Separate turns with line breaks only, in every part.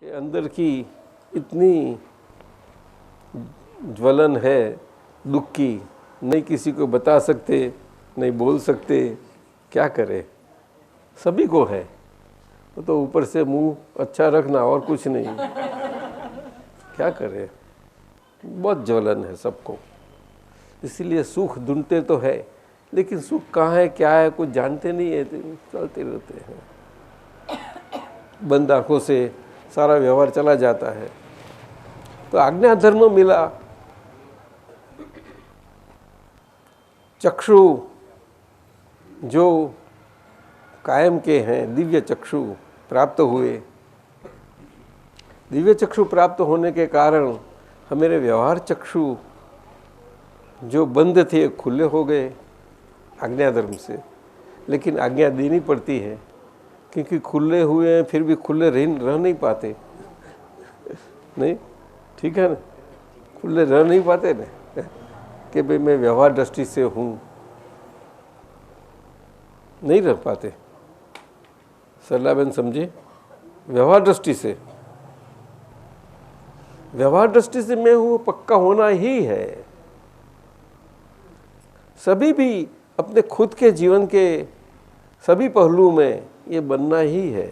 के अंदर की इतनी ज्वलन है दुख की, नहीं किसी को बता सकते, नहीं बोल सकते, क्या करें। सभी को है, तो ऊपर से मुंह अच्छा रखना और कुछ नहीं, क्या करें। बहुत ज्वलन है सबको, इसीलिए सुख ढूंढते तो है, लेकिन सुख कहाँ है क्या है कुछ जानते नहीं है, चलते रहते हैं। बंद आंखों से सारा व्यवहार चला जाता है। तो आज्ञा धर्म मिला, चक्षु जो कायम के हैं, दिव्य चक्षु प्राप्त हुए। दिव्य चक्षु प्राप्त होने के कारण हमारे व्यवहार चक्षु जो बंद थे खुले हो गए आज्ञा धर्म से। लेकिन आज्ञा देनी पड़ती है, क्योंकि खुले हुए हैं फिर भी खुले रह नहीं पाते। नहीं, ठीक है ना, खुले रह नहीं पाते ना कि भाई मैं व्यवहार दृष्टि से हूँ, नहीं रह पाते। सरलाबेन समझे, व्यवहार दृष्टि से, व्यवहार दृष्टि से मैं हूँ पक्का होना ही है। सभी भी अपने खुद के जीवन के सभी पहलू में ये बनना ही है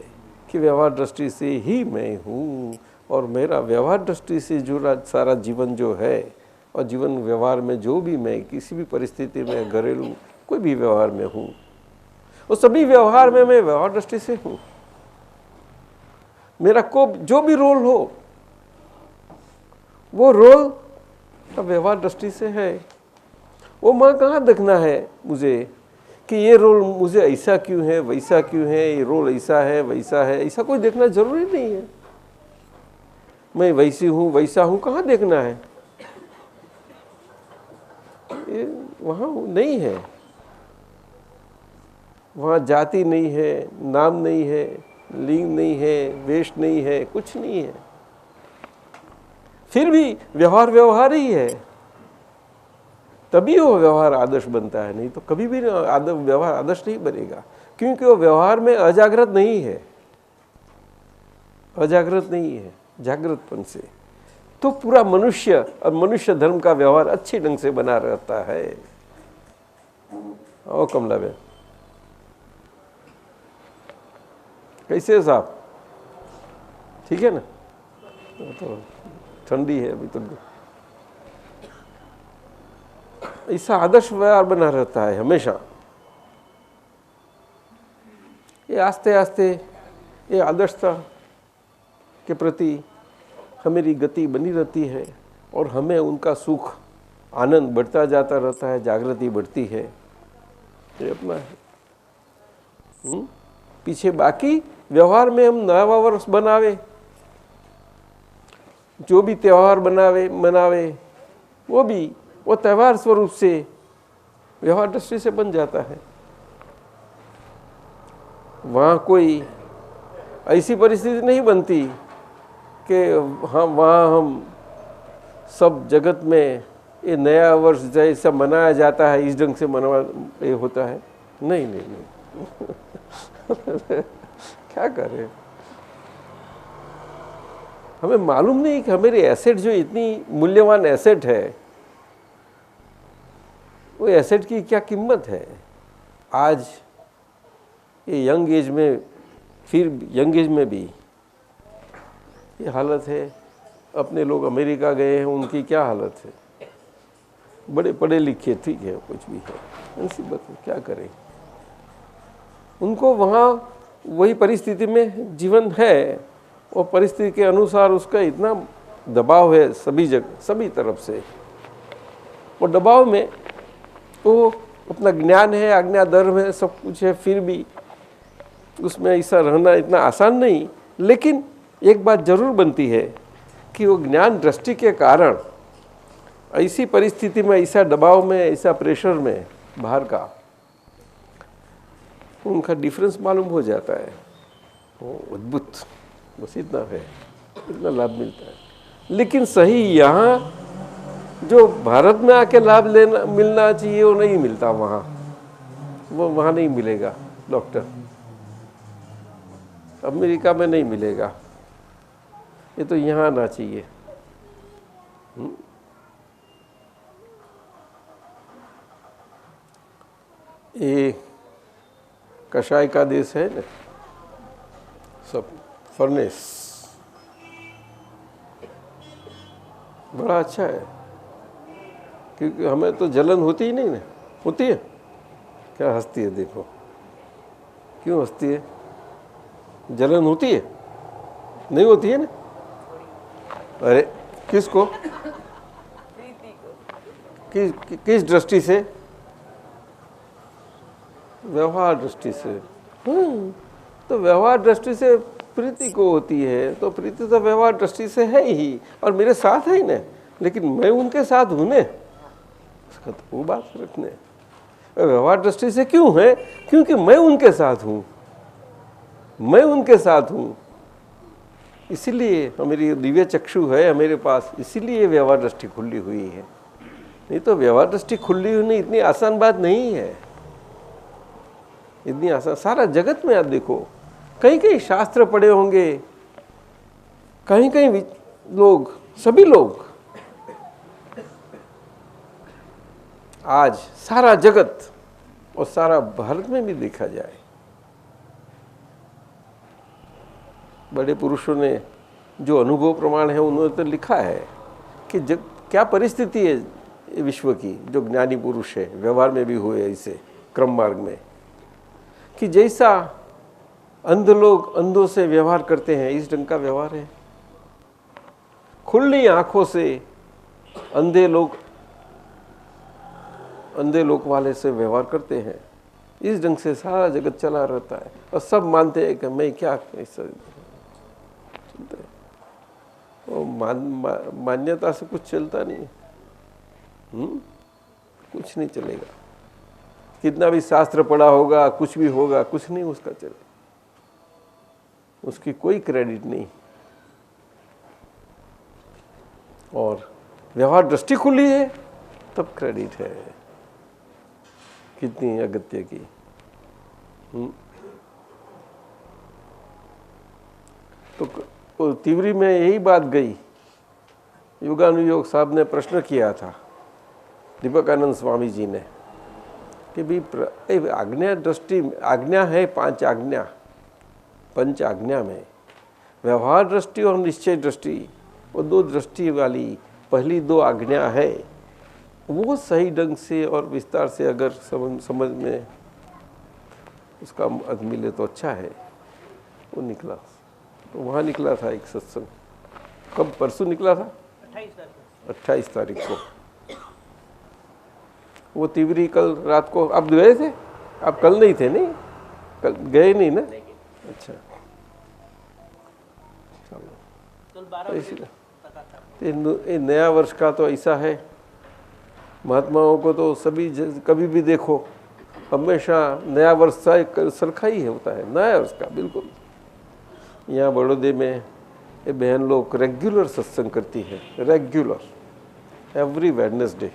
कि व्यवहार दृष्टि से ही मैं हूँ, और मेरा व्यवहार दृष्टि से जुड़ा सारा जीवन जो है, और जीवन व्यवहार में जो भी मैं किसी भी परिस्थिति में, घरेलू कोई भी व्यवहार में हूँ, वो सभी व्यवहार में मैं व्यवहार दृष्टि से हूँ। मेरा को जो भी रोल हो वो रोल व्यवहार दृष्टि से है। वो माँ कहाँ देखना है मुझे कि ये रोल मुझे ऐसा क्यों है, वैसा क्यों है, ये रोल ऐसा है वैसा है, ऐसा कोई देखना जरूरी नहीं है। मैं वैसी हूँ वैसा हूँ कहाँ देखना है, ये वहाँ नहीं है। वहाँ जाति नहीं है, नाम नहीं है, लिंग नहीं है, वेश नहीं है, कुछ नहीं है। फिर भी व्यवहार व्यवहार ही है, तभी वो व्यवहार आदर्श बनता है। नहीं तो कभी भी व्यवहार आदर्श नहीं बनेगा, क्योंकि वो व्यवहार में अजागृत नहीं है, अजागृत नहीं है, जागृतपन से। तो पूरा मनुष्य और मनुष्य धर्म का व्यवहार अच्छे ढंग से बना रहता है। ओ कमला बहन, कैसे है साहब, ठीक है ना? तो ठंडी है अभी तो। ऐसा आदर्श व्यवहार बना रहता है हमेशा। ये आस्ते आस्ते ये आदर्शता के प्रति हमारी गति बनी रहती है, और हमें उनका सुख आनंद बढ़ता जाता रहता है, जागृति बढ़ती है। ये अपना है। पीछे बाकी व्यवहार में हम नया वर्ष बनावे, जो भी त्यौहार मनावे वो भी वो त्यौहार स्वरूप से व्यवहार दृष्टि से बन जाता है। वहाँ कोई ऐसी परिस्थिति नहीं बनती कि वहाँ हम सब जगत में ये नया वर्ष जैसा मनाया जाता है इस ढंग से मना ये होता है। नहीं नहीं नहीं क्या करें, हमें मालूम नहीं कि हमारी एसेट जो इतनी मूल्यवान एसेट है, वो एसेट की क्या कीमत है। आज ये यंग एज में, फिर यंग एज में भी ये हालत है। अपने लोग अमेरिका गए हैं, उनकी क्या हालत है, बड़े पढ़े लिखे, ठीक है, कुछ भी है, ऐसी बात क्या करें। उनको वहाँ वही परिस्थिति में जीवन है, वो परिस्थिति के अनुसार उसका इतना दबाव है सभी जगह, सभी तरफ से। वो दबाव में वो अपना ज्ञान है, आज्ञा धर्म है, सब कुछ है, फिर भी उसमें ऐसा रहना इतना आसान नहीं। लेकिन एक बात जरूर बनती है कि वो ज्ञान दृष्टि के कारण ऐसी परिस्थिति में, ऐसा दबाव में, ऐसा प्रेशर में बाहर का उनका डिफरेंस मालूम हो जाता है। वो अद्भुत, बस इतना है, इतना लाभ मिलता है। लेकिन सही यहाँ जो भारत में आके लाभ लेना मिलना चाहिए वो नहीं मिलता वहाँ, वो वहाँ नहीं मिलेगा। डॉक्टर अमेरिका में नहीं मिलेगा, ये तो यहाँ आना चाहिए। ये कषाय का देश है ना, सब फर्नेस बड़ा अच्छा है, क्योंकि हमें तो जलन होती ही नहीं ना। होती है क्या? हंसती है, देखो क्यों हंसती है? जलन होती है? नहीं होती है ना? अरे किसको? किस दृष्टि से? व्यवहार दृष्टि से। तो व्यवहार दृष्टि से प्रीति को होती है, तो प्रीति तो व्यवहार दृष्टि से है ही, और मेरे साथ है ही ना, लेकिन मैं उनके साथ हूं ने, उसका तो वो बात रखने। व्यवहार दृष्टि से क्यों है? क्योंकि मैं उनके साथ हूं, मैं उनके साथ हूं, इसीलिए मेरी दिव्य चक्षु है मेरे पास, इसीलिए व्यवहार दृष्टि खुली हुई है। नहीं तो व्यवहार दृष्टि खुली हुई इतनी आसान बात नहीं है, इतनी आसान। सारा जगत में आप देखो, कहीं कहीं शास्त्र पढ़े होंगे, कहीं कहीं लोग, सभी लोग, आज सारा जगत और सारा भारत में भी देखा जाए, बड़े पुरुषों ने जो अनुभव प्रमाण है उन्होंने तो लिखा है कि क्या परिस्थिति है विश्व की, जो ज्ञानी पुरुष है व्यवहार में भी हुए ऐसे क्रम मार्ग में, कि जैसा अंध लोग अंधों से व्यवहार करते हैं, इस ढंग का व्यवहार है। खुली आंखों से अंधे लोग वाले से व्यवहार करते हैं, इस ढंग से सारा जगत चला रहता है, और सब मानते हैं कि मैं क्या ऐसा चलता है। वो मान्यता से कुछ चलता नहीं है, कुछ नहीं चलेगा। कितना भी शास्त्र पढ़ा होगा, कुछ भी होगा, कुछ नहीं उसका चले, उसकी कोई क्रेडिट नहीं। और व्यवहार दृष्टि खुली है तब क्रेडिट है, कितनी अगत्य की। तो तिवरी में यही बात गई। योगानुयोग साहब ने प्रश्न किया था दीपकानंद स्वामी जी ने कि भी आज्ञा दृष्टि, आज्ञा है पंच आज्ञा में व्यवहार दृष्टि और निश्चय दृष्टि, वो दो दृष्टि वाली पहली दो आज्ञा है, वो सही ढंग से और विस्तार से अगर समझ में उसका अर्थ मिले तो अच्छा है। वो निकला, तो वहाँ निकला था एक सत्संग। कब? परसों निकला था, 28 तारीख को। वो तिवरी कल रात को आप गए थे? आप कल नहीं थे? नहीं, कल गए नहीं ना? अच्छा, चलो। ये नया वर्ष का तो ऐसा है, महात्माओं को तो सभी कभी भी देखो हमेशा नया वर्ष सरखा ही होता है, नया वर्ष का बिल्कुल। यहाँ बड़ौदे में ये बहन लोग रेगुलर सत्संग करती है, रेगुलर, एवरी वेडनेसडे।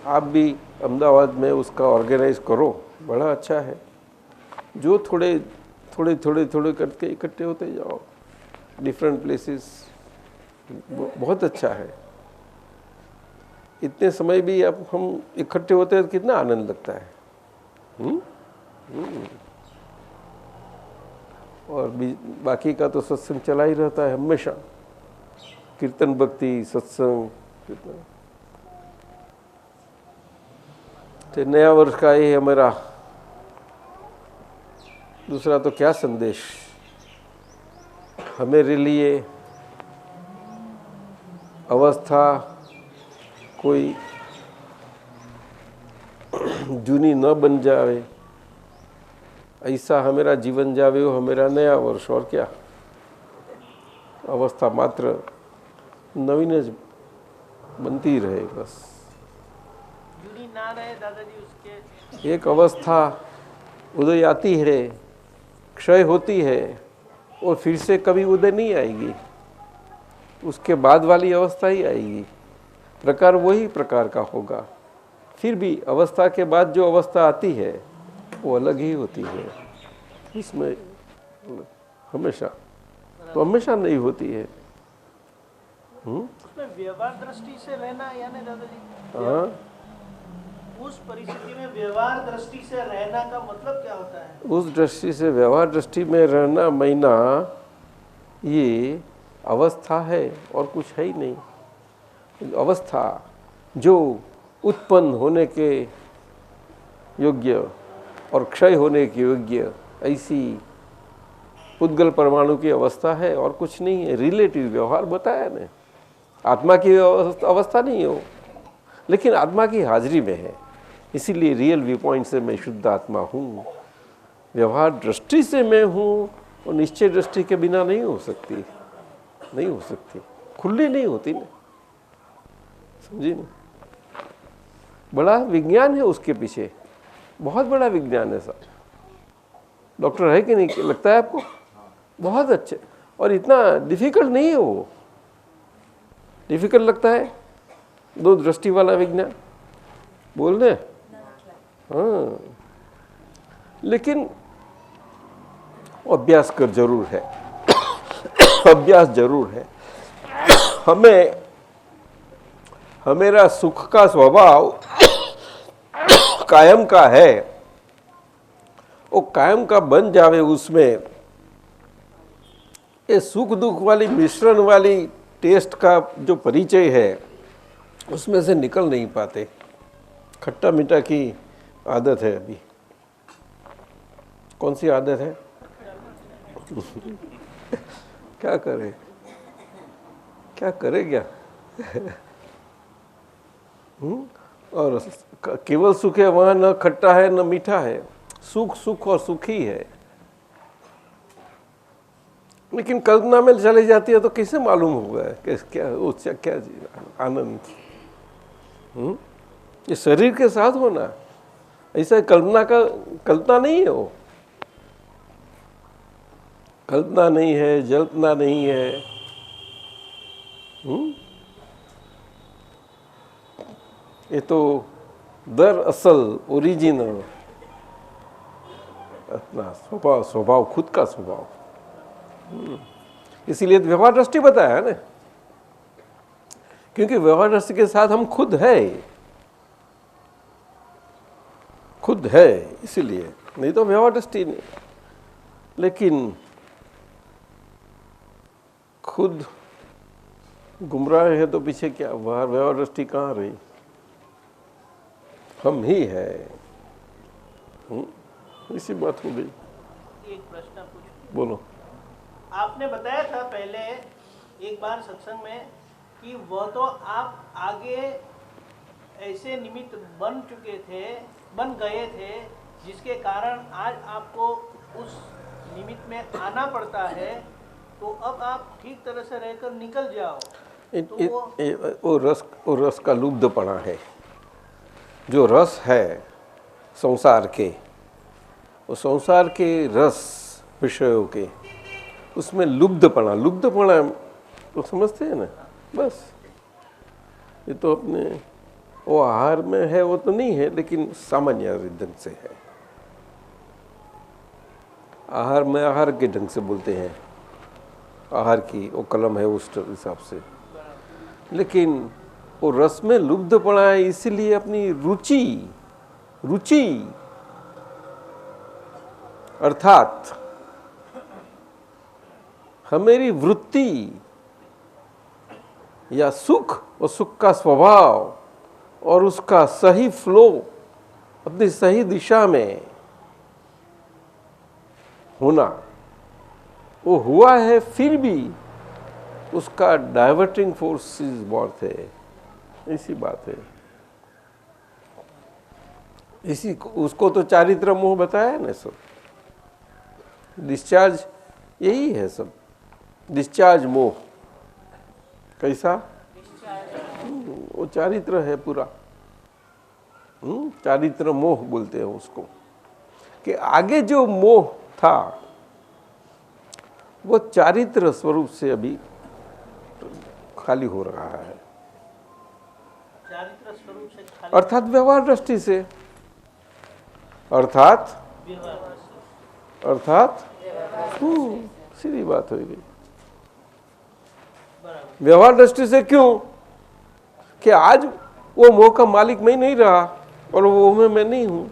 आप भी अहमदाबाद में उसका ऑर्गेनाइज करो, बड़ा अच्छा है। जो थोड़े करके इकट्ठे होते जाओ डिफरेंट प्लेसेस, बहुत अच्छा है। इतने समय भी अब हम इकट्ठे होते हैं तो कितना आनंद लगता है। और बाकी का तो सत्संग चला ही रहता है हमेशा, कीर्तन भक्ति सत्संग कितना। तो नया वर्ष का ये है हमारा दूसरा तो क्या संदेश हमारे लिए, अवस्था कोई जूनी न बन जावे, ऐसा हमारा जीवन जावे हो हमारा नया वर्ष। और क्या, अवस्था मात्र नवीन बनती रहे बस,
जूनी ना रहे दादाजी। उसके
एक अवस्था उदय आती है, क्षय होती है, और फिर से कभी उदय नहीं आएगी, उसके बाद वाली अवस्था ही आएगी। प्रकार वही प्रकार का होगा, फिर भी अवस्था के बाद जो अवस्था आती है वो अलग ही होती है। इसमें हमेशा, तो हमेशा नहीं होती है।
उसमें व्यवहार दृष्टि से रहना यानी दादाजी,
हाँ,
उस परिस्थिति में व्यवहार दृष्टि से रहना का मतलब क्या होता है?
उस दृष्टि से, व्यवहार दृष्टि में रहना महीना, ये अवस्था है और कुछ है ही नहीं। अवस्था जो उत्पन्न होने के योग्य और क्षय होने के योग्य, ऐसी पुद्गल परमाणु की अवस्था है और कुछ नहीं है। रिलेटिव व्यवहार बताया ने, आत्मा की अवस्था नहीं हो, लेकिन आत्मा की हाजिरी में है, इसीलिए रियल व्यू पॉइंट से मैं शुद्ध आत्मा हूँ। व्यवहार दृष्टि से मैं हूँ और निश्चय दृष्टि के बिना नहीं हो सकती, नहीं हो सकती, खुली नहीं होती ना, समझी ना। बड़ा विज्ञान है उसके पीछे, बहुत बड़ा विज्ञान है सर। डॉक्टर है कि नहीं, लगता है आपको? बहुत अच्छे, और इतना डिफिकल्ट नहीं है वो। डिफिकल्ट लगता है दो दृष्टि वाला विज्ञान बोलने? हाँ, लेकिन अभ्यास कर जरूर है, अभ्यास जरूर है। हमेरा सुख का स्वभाव कायम का है, वो कायम का बन जावे, उसमें ये सुख दुख वाली मिश्रण वाली टेस्ट का जो परिचय है उसमें से निकल नहीं पाते। खट्टा मीठा की आदत है अभी। कौन सी आदत है? क्या करे, क्या करे क्या? और केवल सुख है, वहां न खट्टा है न मीठा है, सुख सुख और सुखी है। लेकिन कल्पना में चली जाती है तो कैसे मालूम होगा कि क्या वो क्या आनंद? ये शरीर के साथ होना, ऐसा कल्पना नहीं है वो, कल्पना नहीं है, जल्पना नहीं है। ये तो दरअसल ओरिजिनल अपना स्वभाव खुद का स्वभाव। इसीलिए व्यवहार दृष्टि बताया है ना, क्योंकि व्यवहार दृष्टि के साथ हम खुद है, इसीलिए, नहीं तो व्यवहार दृष्टि नहीं। लेकिन खुद गुमराह है तो पीछे क्या, व्यवहार दृष्टि कहाँ रही? हम ही है। इसी बात हो गई।
एक प्रश्न पूछ,
बोलो।
आपने बताया था पहले एक बार सत्संग में कि वह तो आप आगे ऐसे निमित्त बन गए थे जिसके कारण आज आपको उस निमित्त में आना पड़ता है, तो अब आप ठीक तरह से रहकर निकल जाओ।
वो रस का लुब्धपना है। जो रस है संसार के, वो संसार के रस विषयों के, उसमें लुब्धपना तो समझते हैं ना, बस। ये तो अपने वो आहार में है, वो तो नहीं है, लेकिन सामान्य ढंग से है। आहार में आहार के ढंग से बोलते हैं, आहार की वो कलम है उस हिसाब से। लेकिन वो रस में लुब्धपना है, इसीलिए अपनी रुचि अर्थात हमारी वृत्ति या सुख और सुख का स्वभाव और उसका सही फ्लो अपनी सही दिशा में होना, वो हुआ है, फिर भी उसका डाइवर्टिंग फोर्स बहुत है। इसी बात है, उसको तो चारित्र मोह बताया है ना सब। डिस्चार्ज यही है सब, डिस्चार्ज मोह। कैसा? वो चारित्र है पूरा। चारित्र मोह बोलते हैं उसको, कि आगे जो मोह था वो चारित्र स्वरूप से अभी खाली हो रहा है।
चारित्र स्वरूप से खाली,
अर्थात व्यवहार दृष्टि से, अर्थात सीधी बात हो गई।
बराबर।
व्यवहार दृष्टि से क्यों कि आज वो मोह का मालिक मैं नहीं रहा और वो मैं नहीं हूं,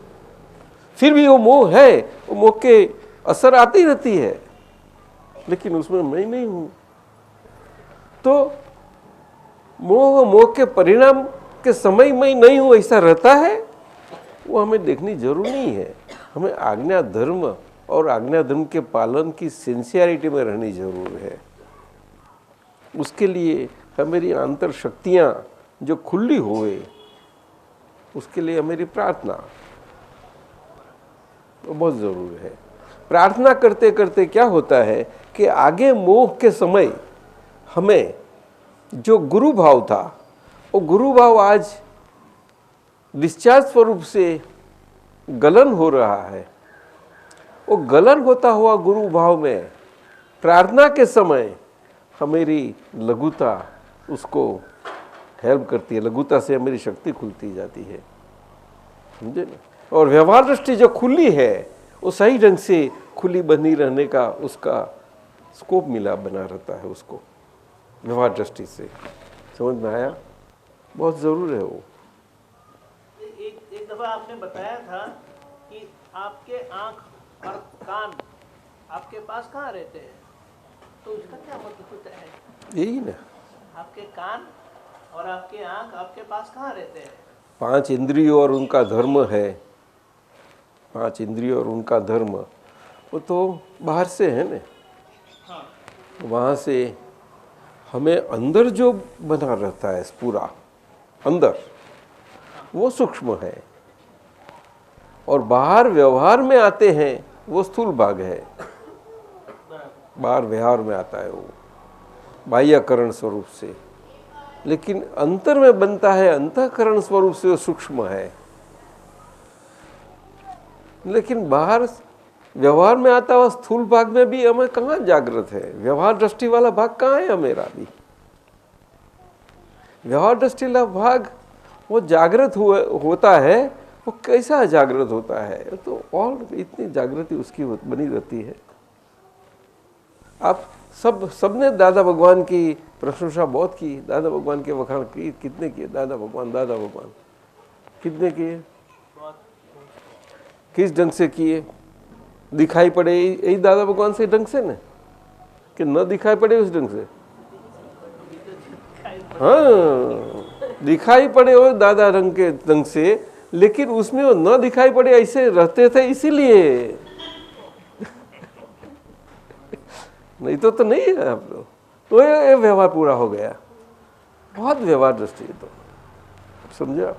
फिर भी वो मोह है, वो मोह के असर आती रहती है, लेकिन उसमें मैं नहीं हूं। तो मोह के परिणाम के समय में नहीं हूं ऐसा रहता है, वो हमें देखनी जरूरी नहीं है। हमें आज्ञा धर्म और आज्ञा धर्म के पालन की सिंसियरिटी में रहनी जरूर है। उसके लिए हमारी अंतर शक्तियां जो खुली हुए, उसके लिए हमारी प्रार्थना वो बहुत जरूरी है। प्रार्थना करते करते क्या होता है कि आगे मोह के समय हमें जो गुरु भाव था, वो गुरु भाव आज डिस्चार्ज स्वरूप से गलन हो रहा है। वो गलन होता हुआ गुरु भाव में प्रार्थना के समय हमारी लघुता उसको हेल्प करती है, लघुता से हमारी शक्ति खुलती जाती है, समझे ना। और व्यवहार दृष्टि जो खुली है वो सही ढंग से खुली बनी रहने का उसका स्कोप मिला बना रहता है, उसको व्यवहार दृष्टि से समझ में आया, बहुत जरूर है वो।
एक दफा आपने बताया था कि आपके आंख और कान आपके पास कहाँ रहते हैं, तो उसका क्या मतलब होता है?
यही ना,
आपके कान और आपके आंख आपके पास कहाँ रहते हैं?
5 इंद्रियों और उनका धर्म है, 5 इंद्रियों और उनका धर्म वो तो बाहर से है ना।
हाँ।
वहाँ से हमें अंदर जो बना रहता है पूरा अंदर, वो सूक्ष्म है, और बाहर व्यवहार में आते हैं वो स्थूल भाग है। बाहर व्यवहार में आता है वो बाह्यकरण स्वरूप से, लेकिन अंतर में बनता है अंतःकरण स्वरूप से वो सूक्ष्म है। लेकिन बाहर व्यवहार में आता हुआ स्थूल भाग में भी हमें कहाँ जागृत है? व्यवहार दृष्टि वाला भाग कहाँ है मेरा भी? व्यवहार दृष्टि वाला भाग वो जागृत होता है, वो कैसा जागृत होता है? तो और इतनी जागृति उसकी बनी रहती है। आप सबने दादा भगवान की प्रशंसा बहुत की, दादा भगवान के वखाण की, कितने किए? दादा भगवान कितने किए? किस ढंग से किए? दिखाई पड़े यही दादा भगवान से ढंग से ना, कि न दिखाई पड़े उस ढंग से? हाँ, दिखाई पड़े हो दादा रंग के ढंग से, लेकिन उसमें वो न दिखाई पड़े ऐसे रहते थे इसीलिए, नहीं तो नहीं है आप लोग। तो ये व्यवहार पूरा हो गया, बहुत व्यवहार दृष्टि है। तो समझा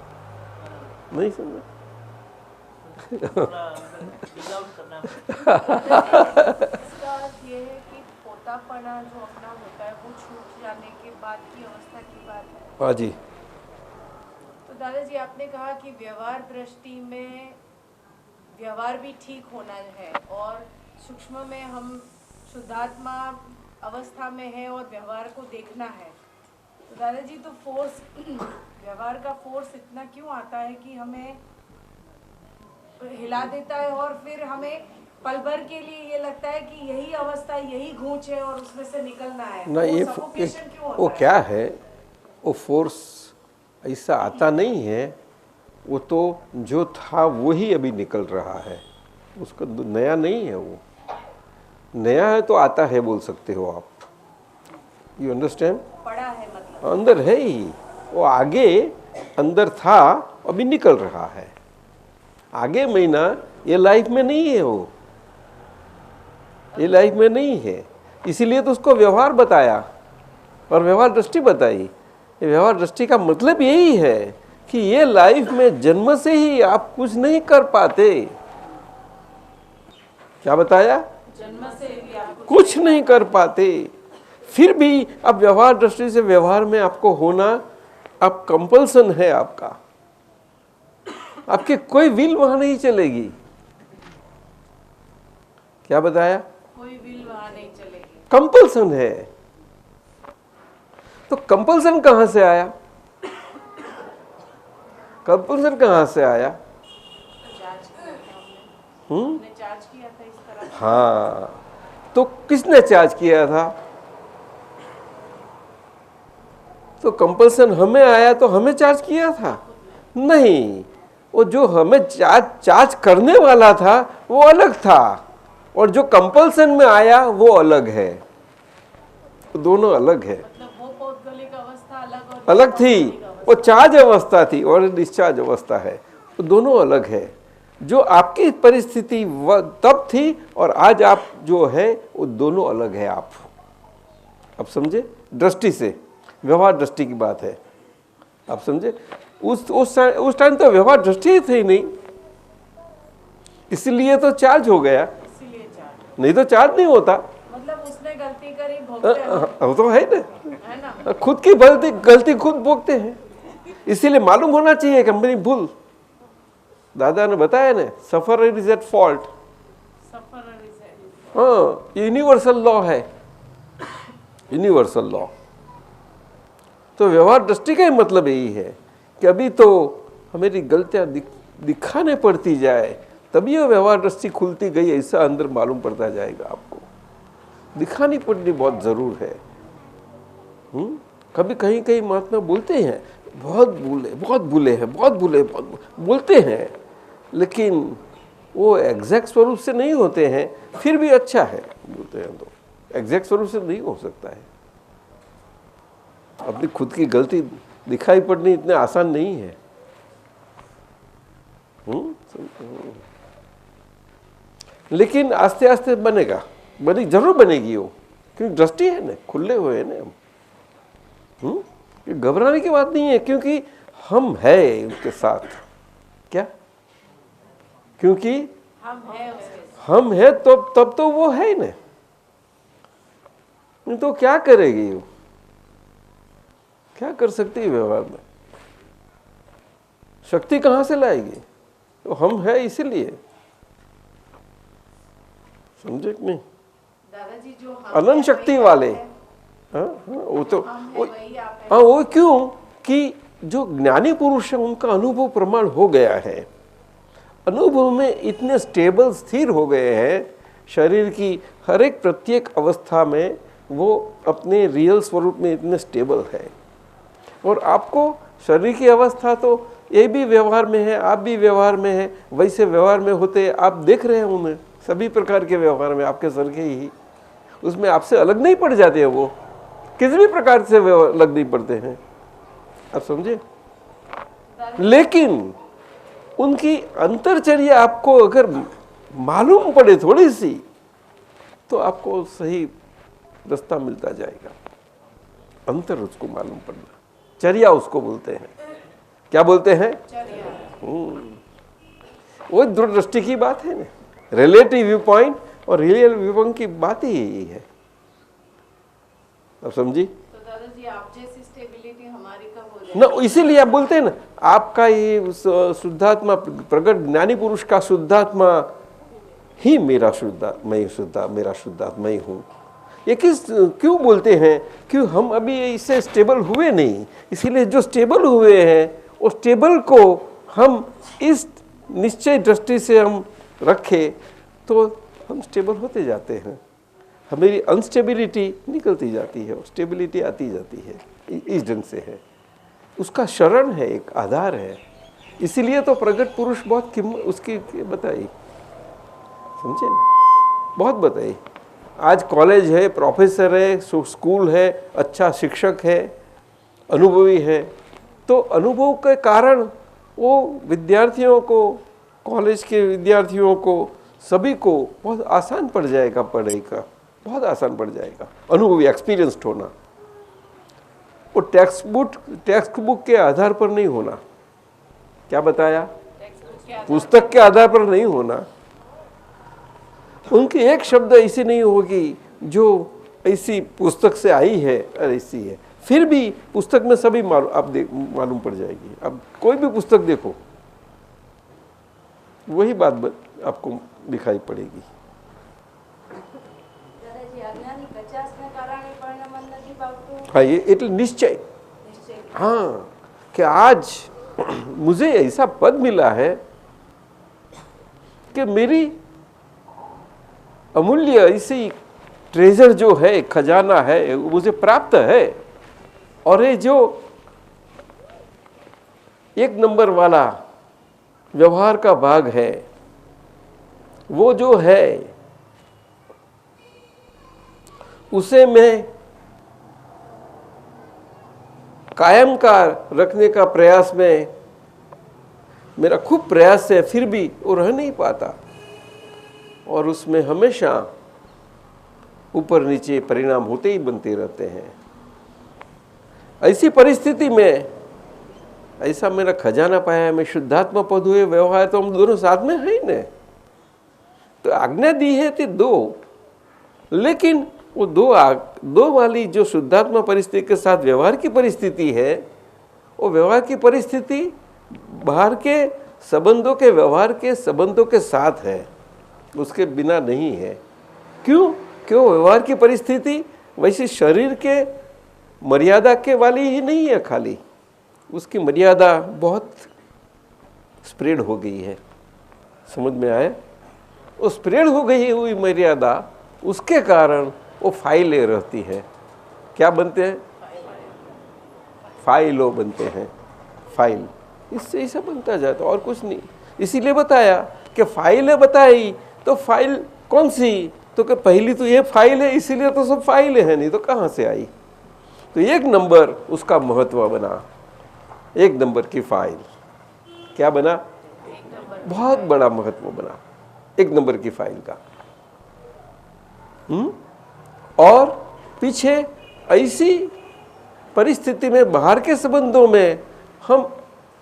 नहीं समझा?
इसका अर्थ ये है कि पोतापना जो अपना होता है वो छूट जाने के बाद की अवस्था की बात है।
हाँ जी।
तो दादाजी आपने कहा कि व्यवहार दृष्टि में व्यवहार भी ठीक होना है, और सूक्ष्म में हम शुद्धात्मा अवस्था में है और व्यवहार को देखना है। तो दादाजी तो फोर्स व्यवहार का फोर्स इतना क्यों आता है कि हमें हिला देता है, और फिर हमें पल भर के लिए ये लगता है कि यही अवस्था, यही गूंच है और उसमें से निकलना है।
ना ये
सफोकेशन क्यों होता
वो
है?
क्या है, वो फोर्स ऐसा आता नहीं है, वो तो जो था वही अभी निकल रहा है, उसका नया नहीं है। वो नया है तो आता है बोल सकते हो आप, यू अंडरस्टैंड?
पड़ा है मतलब
अंदर है ही, वो आगे अंदर था अभी निकल रहा है, आगे महीना ये लाइफ में नहीं है, वो ये लाइफ में नहीं है, इसीलिए तो उसको व्यवहार बताया और व्यवहार दृष्टि बताई। ये व्यवहार दृष्टि का मतलब यही है कि ये लाइफ में जन्म से ही आप कुछ नहीं कर पाते। क्या बताया?
जन्म से भी आप
कुछ नहीं कर पाते, फिर भी अब व्यवहार दृष्टि से व्यवहार में आपको होना अब कंपल्सन है आपका, आपके कोई विल वहां नहीं चलेगी। क्या बताया?
कोई विल वहां नहीं चलेगी,
कंपल्सन है। तो कंपल्सन कहां से आया? कंपल्सन कहां से आया?
चार्ज किया था हमने चार्ज किया था इस तरह।
हाँ, तो किसने चार्ज किया था? तो कंपल्सन हमें आया तो हमें चार्ज किया था? नहीं, वो जो हमें चार्ज करने वाला था वो अलग था, और जो कंपल्सन में आया वो अलग है। तो दोनों अलग है।
मतलब वो पौद्गलिक अवस्था अलग और
अलग थी, वो चार्ज अवस्था थी और डिस्चार्ज अवस्था है, तो दोनों अलग है। जो आपकी परिस्थिति तब थी और आज आप जो है वो दोनों अलग है। आप समझे? दृष्टि से, व्यवहार दृष्टि की बात है, आप समझे? उस टाइम तो व्यवहार दृष्टि ही थी नहीं, इसलिए तो चार्ज हो गया,
इसीलिए चार्ज।
नहीं तो चार्ज नहीं होता।
मतलब उसने गलती करी, भोगते हैं,
वो तो है
है ना?
ना, खुद की गलती खुद भोगते हैं, इसीलिए मालूम होना चाहिए कि मेरी भूल। दादा ने बताया ना, सफरर इज एट फॉल्ट। हाँ, यूनिवर्सल लॉ है, यूनिवर्सल लॉ। तो व्यवहार दृष्टि का ही मतलब यही है कि अभी तो हमारी गलतियां दिखाने पड़ती जाए, तभी वो व्यवहार दृष्टि खुलती गई, ऐसा अंदर मालूम पड़ता जाएगा आपको। दिखानी पड़नी बहुत जरूर है। कभी कहीं कहीं महात्मा बोलते हैं बहुत भूले हैं, बहुत बोलते हैं, लेकिन वो एग्जैक्ट स्वरूप से नहीं होते हैं, फिर भी अच्छा है बोलते हैं तो एग्जैक्ट स्वरूप से नहीं हो सकता है। अपनी खुद की गलती दिखाई पड़नी इतने आसान नहीं है। लेकिन आस्ते आस्ते बनेगा, जरूर बनेगी वो, क्योंकि दृष्टि है ना, खुले हुए हैं ना हम। घबराने की बात नहीं है, क्योंकि हम है उनके साथ। क्या? क्योंकि हम है तो तब तो वो है ना, नहीं तो क्या करेगी वो? क्या कर सकती है व्यवहार में? शक्ति कहां से लाएगी? तो हम है इसीलिए, समझे कि नहीं?
दादाजी जो
अनंत शक्ति वाले, वो तो वो क्यों कि जो ज्ञानी पुरुष है उनका अनुभव प्रमाण हो गया है, अनुभव में इतने स्टेबल स्थिर हो गए हैं, शरीर की हर एक प्रत्येक अवस्था में वो अपने रियल स्वरूप में इतने स्टेबल है। और आपको शरीर की अवस्था तो ये भी व्यवहार में है, आप भी व्यवहार में है, वैसे व्यवहार में होते आप देख रहे हैं उन्हें, सभी प्रकार के व्यवहार में आपके सर के ही, उसमें आपसे अलग नहीं पड़ जाते हैं, वो किसी भी प्रकार से अलग नहीं पड़ते हैं, आप समझे? लेकिन उनकी अंतरचर्या आपको अगर मालूम पड़े थोड़ी सी, तो आपको सही रास्ता मिलता जाएगा। अंतर उसको मालूम पड़ना, चर्या उसको बोलते हैं। क्या बोलते हैं? वो दूरदृष्टि की बात है ना, रिलेटिव व्यू पॉइंट और रियल व्यू पॉइंट की बात ही यही है, अब समझी?
तो दादाजी आप जैसी स्टेबिलिटी हमारी कब हो जाएगी?
ना, इसीलिए आप बोलते हैं ना, आपका ये शुद्धात्मा प्रकट ज्ञानी पुरुष का शुद्धात्मा ही मेरा शुद्धात्मा ही हूँ। ये क्यों बोलते हैं? क्यों हम अभी इससे स्टेबल हुए नहीं, इसीलिए जो स्टेबल हुए हैं उस स्टेबल को हम इस निश्चय दृष्टि से हम रखें तो हम स्टेबल होते जाते हैं। हमारी अनस्टेबिलिटी निकलती जाती है और स्टेबिलिटी आती जाती है, इस ढंग से है। उसका शरण है, एक आधार है। इसीलिए तो प्रगट पुरुष बहुत कीमत उसकी बताई, समझे ना, बहुत बताई। आज कॉलेज है, प्रोफेसर है, स्कूल है, अच्छा शिक्षक है, अनुभवी है, तो अनुभव के कारण वो विद्यार्थियों को, कॉलेज के विद्यार्थियों को, सभी को बहुत आसान पड़ जाएगा, पढ़ाई का बहुत आसान पड़ जाएगा, अनुभवी एक्सपीरियंस्ड होना। वो टेक्स्ट बुक के आधार पर नहीं होना। क्या बताया? पुस्तक के आधार पर नहीं होना। उनकी एक शब्द ऐसी नहीं होगी जो ऐसी पुस्तक से आई है और ऐसी है, फिर भी पुस्तक में सभी मालूम पड़ जाएगी। अब कोई भी पुस्तक देखो, वही बात आपको दिखाई पड़ेगी। हाँ, ये એટલે निश्चय, हाँ, कि आज मुझे ऐसा पद मिला है कि मेरी अमूल्य ऐसी ट्रेजर जो है, खजाना है, मुझे प्राप्त है। और ये जो एक नंबर वाला व्यवहार का भाग है, वो जो है उसे मैं कायम का रखने का प्रयास में, मेरा खूब प्रयास है, फिर भी वो रह नहीं पाता और उसमें हमेशा ऊपर नीचे परिणाम होते ही बनते रहते हैं। ऐसी परिस्थिति में ऐसा मेरा खजाना पाया है, मैं शुद्धात्मा पद हुए, व्यवहार तो हम दोनों साथ में है ना। तो आज्ञा दी है थी दो, लेकिन वो दो वाली जो शुद्धात्मा परिस्थिति के साथ व्यवहार की परिस्थिति है, वो व्यवहार की परिस्थिति बाहर के संबंधों के व्यवहार के संबंधों के साथ है, उसके बिना नहीं है। क्यों? क्यों? व्यवहार की परिस्थिति वैसे शरीर के मर्यादा के वाली ही नहीं है, खाली उसकी मर्यादा बहुत स्प्रेड हो गई है। समझ में आए? वो स्प्रेड हो गई हुई मर्यादा, उसके कारण वो फाइलें रहती है। क्या बनते हैं? फाइलों बनते हैं, फाइल। इससे ऐसा बनता जाता, और कुछ नहीं। इसीलिए बताया कि फाइलें बताई, तो फाइल कौन सी? तो कि पहली तो ये फाइल है, इसीलिए तो सब फाइलें हैं, नहीं तो कहाँ से आई? तो एक नंबर उसका महत्व बना, एक नंबर की फाइल। क्या बना? बहुत बड़ा महत्व बना एक नंबर की फाइल का। और पीछे ऐसी परिस्थिति में, बाहर के संबंधों में हम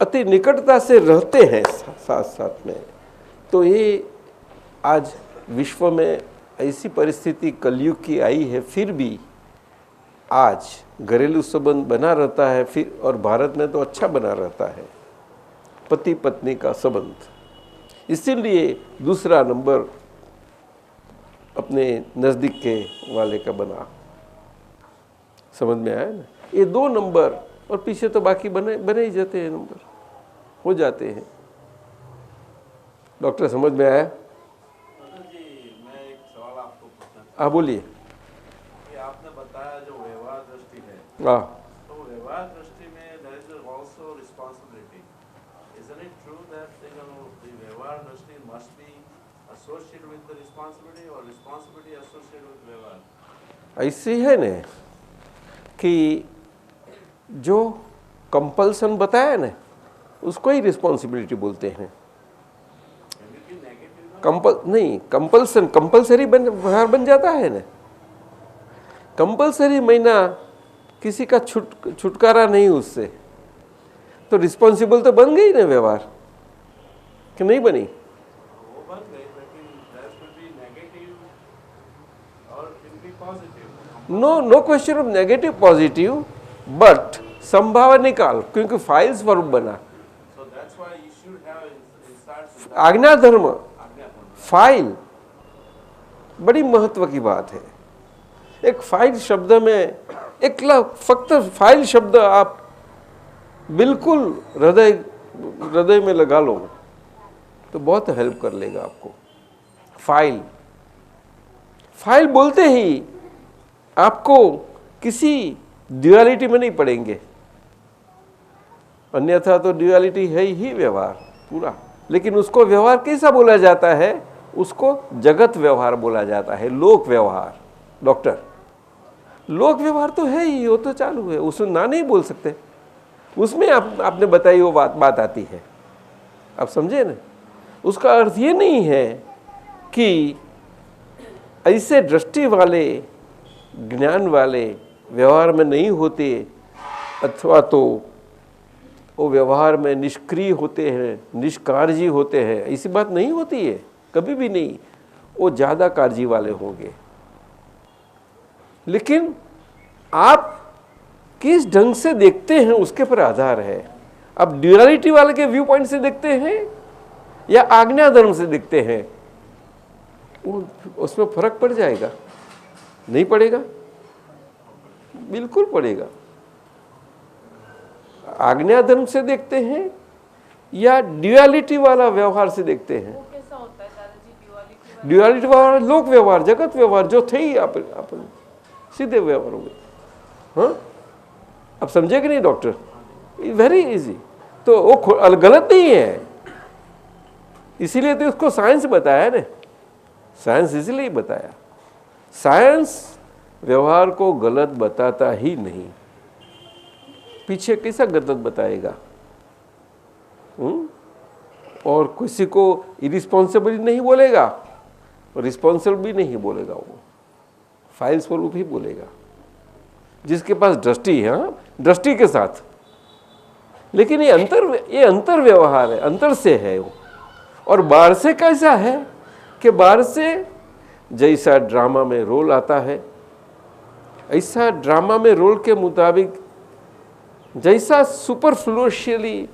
अति निकटता से रहते हैं साथ साथ में। तो ये आज विश्व में ऐसी परिस्थिति कलयुग की आई है, फिर भी आज घरेलू संबंध बना रहता है, फिर और भारत में तो अच्छा बना रहता है पति पत्नी का संबंध। इसीलिए दूसरा नंबर अपने नज़दीक के वाले का बना। समझ में आया ना? ये दो नंबर, और पीछे तो बाकी बने ही जाते हैं, नंबर हो जाते हैं। डॉक्टर समझ में आया? हाँ बोलिए।
आपने बताया जो व्यवहार दृष्टि है,
हाँ,
तो व्यवहार दृष्टि में there is also responsibility. Isn't it true that the व्यवहार दृष्टि must be associated with the responsibility or responsibility associated with व्यवहार?
ऐसे है न कि जो कंपल्सन बताया ना, उसको ही रिस्पॉन्सिबिलिटी बोलते हैं। कंपल्सन कंपल्सरी व्यवहार बन जाता है ना। कंपल्सरी महीना किसी का छुटकारा नहीं उससे, तो रिस्पॉन्सिबल तो बन गई ना व्यवहार, कि नहीं बनी?
वो बन गई, लेकिन there could be negative or it will be positive.
No question of negative positive, but संभावना निकाल, क्योंकि फाइल स्वरूप बना।
So that's why you should have inside
आज्ञा धर्म फाइल बड़ी महत्व की बात है। एक फाइल शब्द में फक्त फाइल शब्द आप बिल्कुल हृदय में लगा लो तो बहुत हेल्प कर लेगा आपको। फाइल फाइल बोलते ही आपको किसी ड्यूअलिटी में नहीं पड़ेंगे, अन्यथा तो ड्यूअलिटी है ही व्यवहार पूरा। लेकिन उसको व्यवहार कैसा बोला जाता है? उसको जगत व्यवहार बोला जाता है, लोक व्यवहार। डॉक्टर, लोक व्यवहार तो है ही, वो तो चालू है, उसमें ना नहीं बोल सकते। उसमें आपने बताई वो बात आती है, आप समझे ना? उसका अर्थ ये नहीं है कि ऐसे दृष्टि वाले ज्ञान वाले व्यवहार में नहीं होते, अथवा तो वो व्यवहार में निष्क्रिय होते हैं, निष्कार्जी होते हैं, ऐसी बात नहीं होती है, कभी भी नहीं। वो ज़्यादा काळजी वाले होंगे। लेकिन आप किस ढंग से देखते हैं उसके पर आधार है। आप ड्यूअलिटी वाले के व्यू पॉइंट से देखते हैं या आज्ञा धर्म से देखते हैं, उसमें फर्क पड़ जाएगा। नहीं पड़ेगा? बिल्कुल पड़ेगा। आज्ञा धर्म से देखते हैं या ड्यूअलिटी वाला व्यवहार से देखते हैं?
वो कैसा होता है दादाजी, ड्यूअलिटी
ड्युअलिटी व्यवहार, लोक व्यवहार, जगत व्यवहार जो थे ही अपन सीधे व्यवहार हो गए। हाँ, अब समझे कि नहीं डॉक्टर? Very easy. तो वो गलत नहीं है, इसीलिए तो उसको साइंस बताया ना, साइंस इसलिए बताया। साइंस व्यवहार को गलत बताता ही नहीं, पीछे कैसा गलत बताएगा? और किसी को इरिस्पॉन्सिबल नहीं बोलेगा, रिस्पॉन्सिबल भी नहीं बोलेगा, वो फाइल स्वरूप ही बोलेगा जिसके पास दृष्टि है, हाँ, दृष्टि के साथ। लेकिन ये अंतर व्यवहार है, अंतर से है वो। और बाहर से कैसा है कि बाहर से जैसा ड्रामा में रोल आता है, ऐसा ड्रामा में रोल के मुताबिक जैसा सुपरफ्लुशियली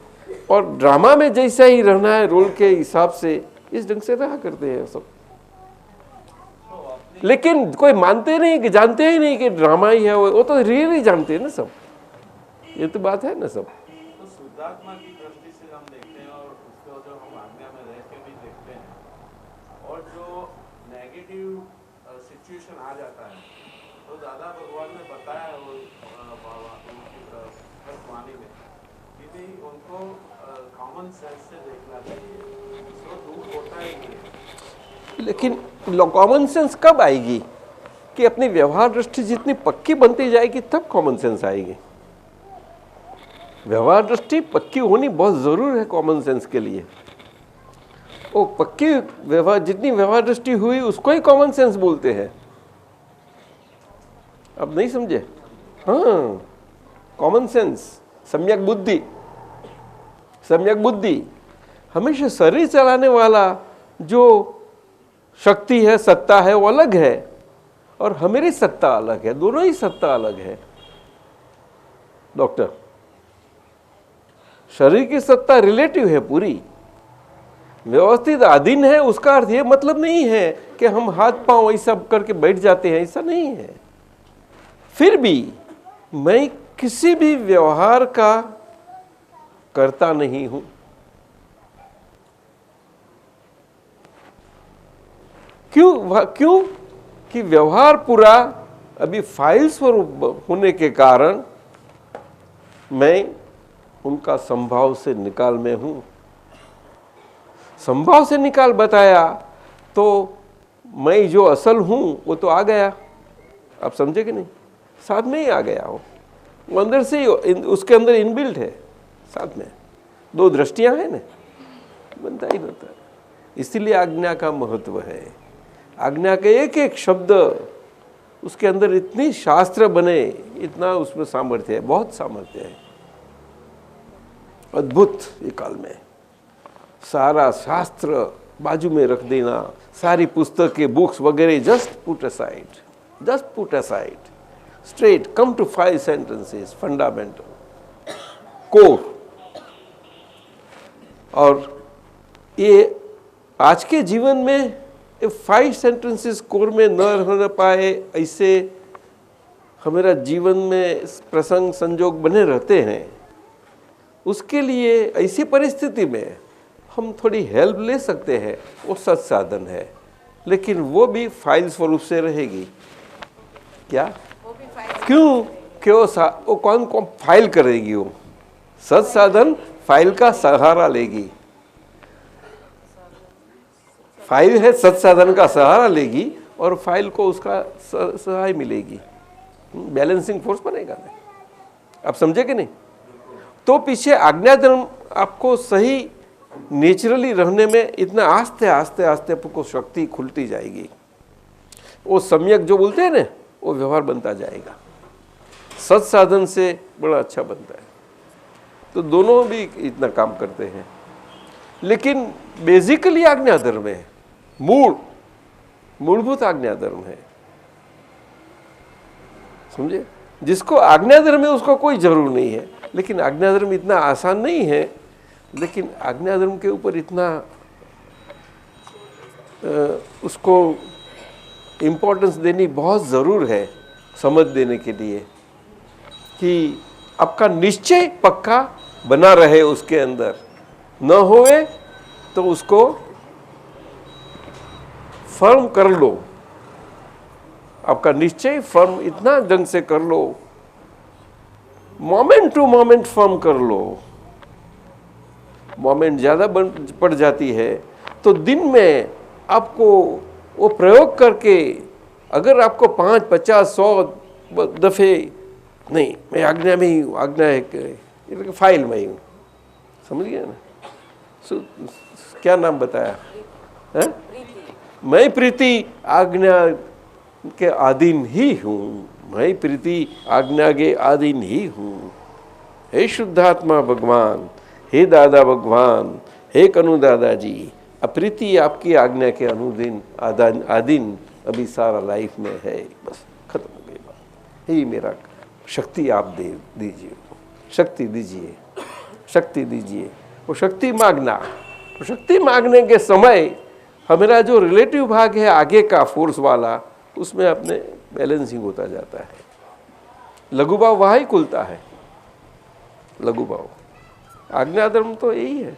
और ड्रामा में जैसा ही रहना है रोल के हिसाब से, इस ढंग से रहा करते हैं सब। लेकिन कोई मानते नहीं कि जानते ही नहीं कि ड्रामा ही है वो तो रियली जानते हैं ना सब। ये तो बात है ना सब।
तो शुद्धात्मा की दृष्टि से हम देखते हैं और उसको जो हम आज्ञा में रह के भी देखते हैं, और जो नेगेटिव सिचुएशन आ जाता है तो दादा भगवान ने बताया वो वाणी में कि भी उनको कॉमन सेंस से देखना चाहिए, सो दूर होता ही नहीं है।
लेकिन कॉमन सेंस कब आएगी? कि अपनी व्यवहार दृष्टि जितनी पक्की बनती जाएगी तब कॉमन सेंस आएगी। व्यवहार दृष्टि पक्की होनी बहुत जरूर है कॉमन सेंस के लिए। वो पक्की व्यवहार, जितनी व्यवहार दृष्टि हुई उसको ही कॉमन सेंस बोलते हैं। अब नहीं समझे? हाँ, कॉमन सेंस, सम्यक बुद्धि। सम्यक बुद्धि हमेशा शरीर चलाने वाला जो शक्ति है, सत्ता है, वो अलग है, और हमारी सत्ता अलग है, दोनों ही सत्ता अलग है डॉक्टर। शरीर की सत्ता रिलेटिव है, पूरी व्यवस्थित अधीन है। उसका अर्थ ये मतलब नहीं है कि हम हाथ पांव ऐसा करके बैठ जाते हैं, ऐसा नहीं है। फिर भी मैं किसी भी व्यवहार का करता नहीं हूं। क्यों? कि व्यवहार पूरा अभी फाइल स्वरूप होने के कारण मैं उनका संभाव से निकाल में हूं। संभाव से निकाल बताया तो मैं जो असल हूं वो तो आ गया। आप समझे कि नहीं? साथ में ही आ गया वो अंदर से ही, उसके अंदर इनबिल्ट है। साथ में दो दृष्टियां हैं ना, बनता ही रहता है। इसीलिए आज्ञा का महत्व है। आज्ञा के एक एक शब्द, उसके अंदर इतनी शास्त्र बने, इतना उसमें सामर्थ्य है, बहुत सामर्थ्य है, अद्भुत। ये काल में सारा शास्त्र बाजू में रख देना, सारी पुस्तकें, बुक्स वगैरह just put aside, straight come to 5 sentences, fundamental core। और ये आज के जीवन में 5 sentences कोर में न रह पाए, ऐसे हमारा जीवन में प्रसंग संजोग बने रहते हैं। उसके लिए ऐसी परिस्थिति में हम थोड़ी हेल्प ले सकते हैं, वो सत्साधन है। लेकिन वो भी फाइल स्वरूप से रहेगी। क्या? क्यों? क्यों? वो कौन फाइल करेगी? वो सत्साधन फाइल का सहारा लेगी। फाइल है, सत्साधन का सहारा लेगी और फाइल को उसका सहाय मिलेगी, बैलेंसिंग फोर्स बनेगा। आप समझे कि नहीं? तो पीछे आज्ञा धर्म आपको सही नेचुरली रहने में इतना आस्ते आस्ते आस्ते आपको शक्ति खुलती जाएगी। वो सम्यक जो बोलते हैं ना, वो व्यवहार बनता जाएगा। सत्साधन से बड़ा अच्छा बनता है। तो दोनों भी इतना काम करते हैं। लेकिन बेसिकली आज्ञा धर्म है, मूलभूत आज्ञा धर्म है। समझे? जिसको आज्ञा धर्म है उसको कोई जरूर नहीं है। लेकिन आज्ञा धर्म इतना आसान नहीं है। लेकिन आज्ञा धर्म के ऊपर इतना उसको इम्पोर्टेंस देनी बहुत ज़रूर है, समझ देने के लिए कि आपका निश्चय पक्का बना रहे, उसके अंदर न होए तो उसको फर्म कर लो, आपका निश्चय फर्म इतना ढंग से कर लो, मोमेंट टू मोमेंट फर्म कर लो। मोमेंट ज़्यादा पड़ जाती है तो दिन में आपको वो प्रयोग करके, अगर आपको 5, 50, 100 दफ़े, नहीं मैं आज्ञा में ही हूँ, आज्ञा है फाइल में ही हूँ, समझ गया ना। क्या नाम बताया है? मैं प्रीति आज्ञा के अधीन ही हूँ, मैं प्रीति आज्ञा के अधीन ही हूँ। हे शुद्धात्मा भगवान, हे दादा भगवान, हे कनु दादाजी, अप्रीति आपकी आज्ञा के अनुदिन आधीन अभी सारा लाइफ में है, बस खत्म हो गई बात। यही मेरा शक्ति आप दे दीजिए, शक्ति दीजिए, शक्ति दीजिए। वो शक्ति मांगना, तो शक्ति मांगने के समय हमारा जो रिलेटिव भाग है आगे का फोर्स वाला, उसमें अपने बैलेंसिंग होता जाता है। लघु भाव वहाँ ही खुलता है, लघु भाव। आज्ञा धर्म तो यही है,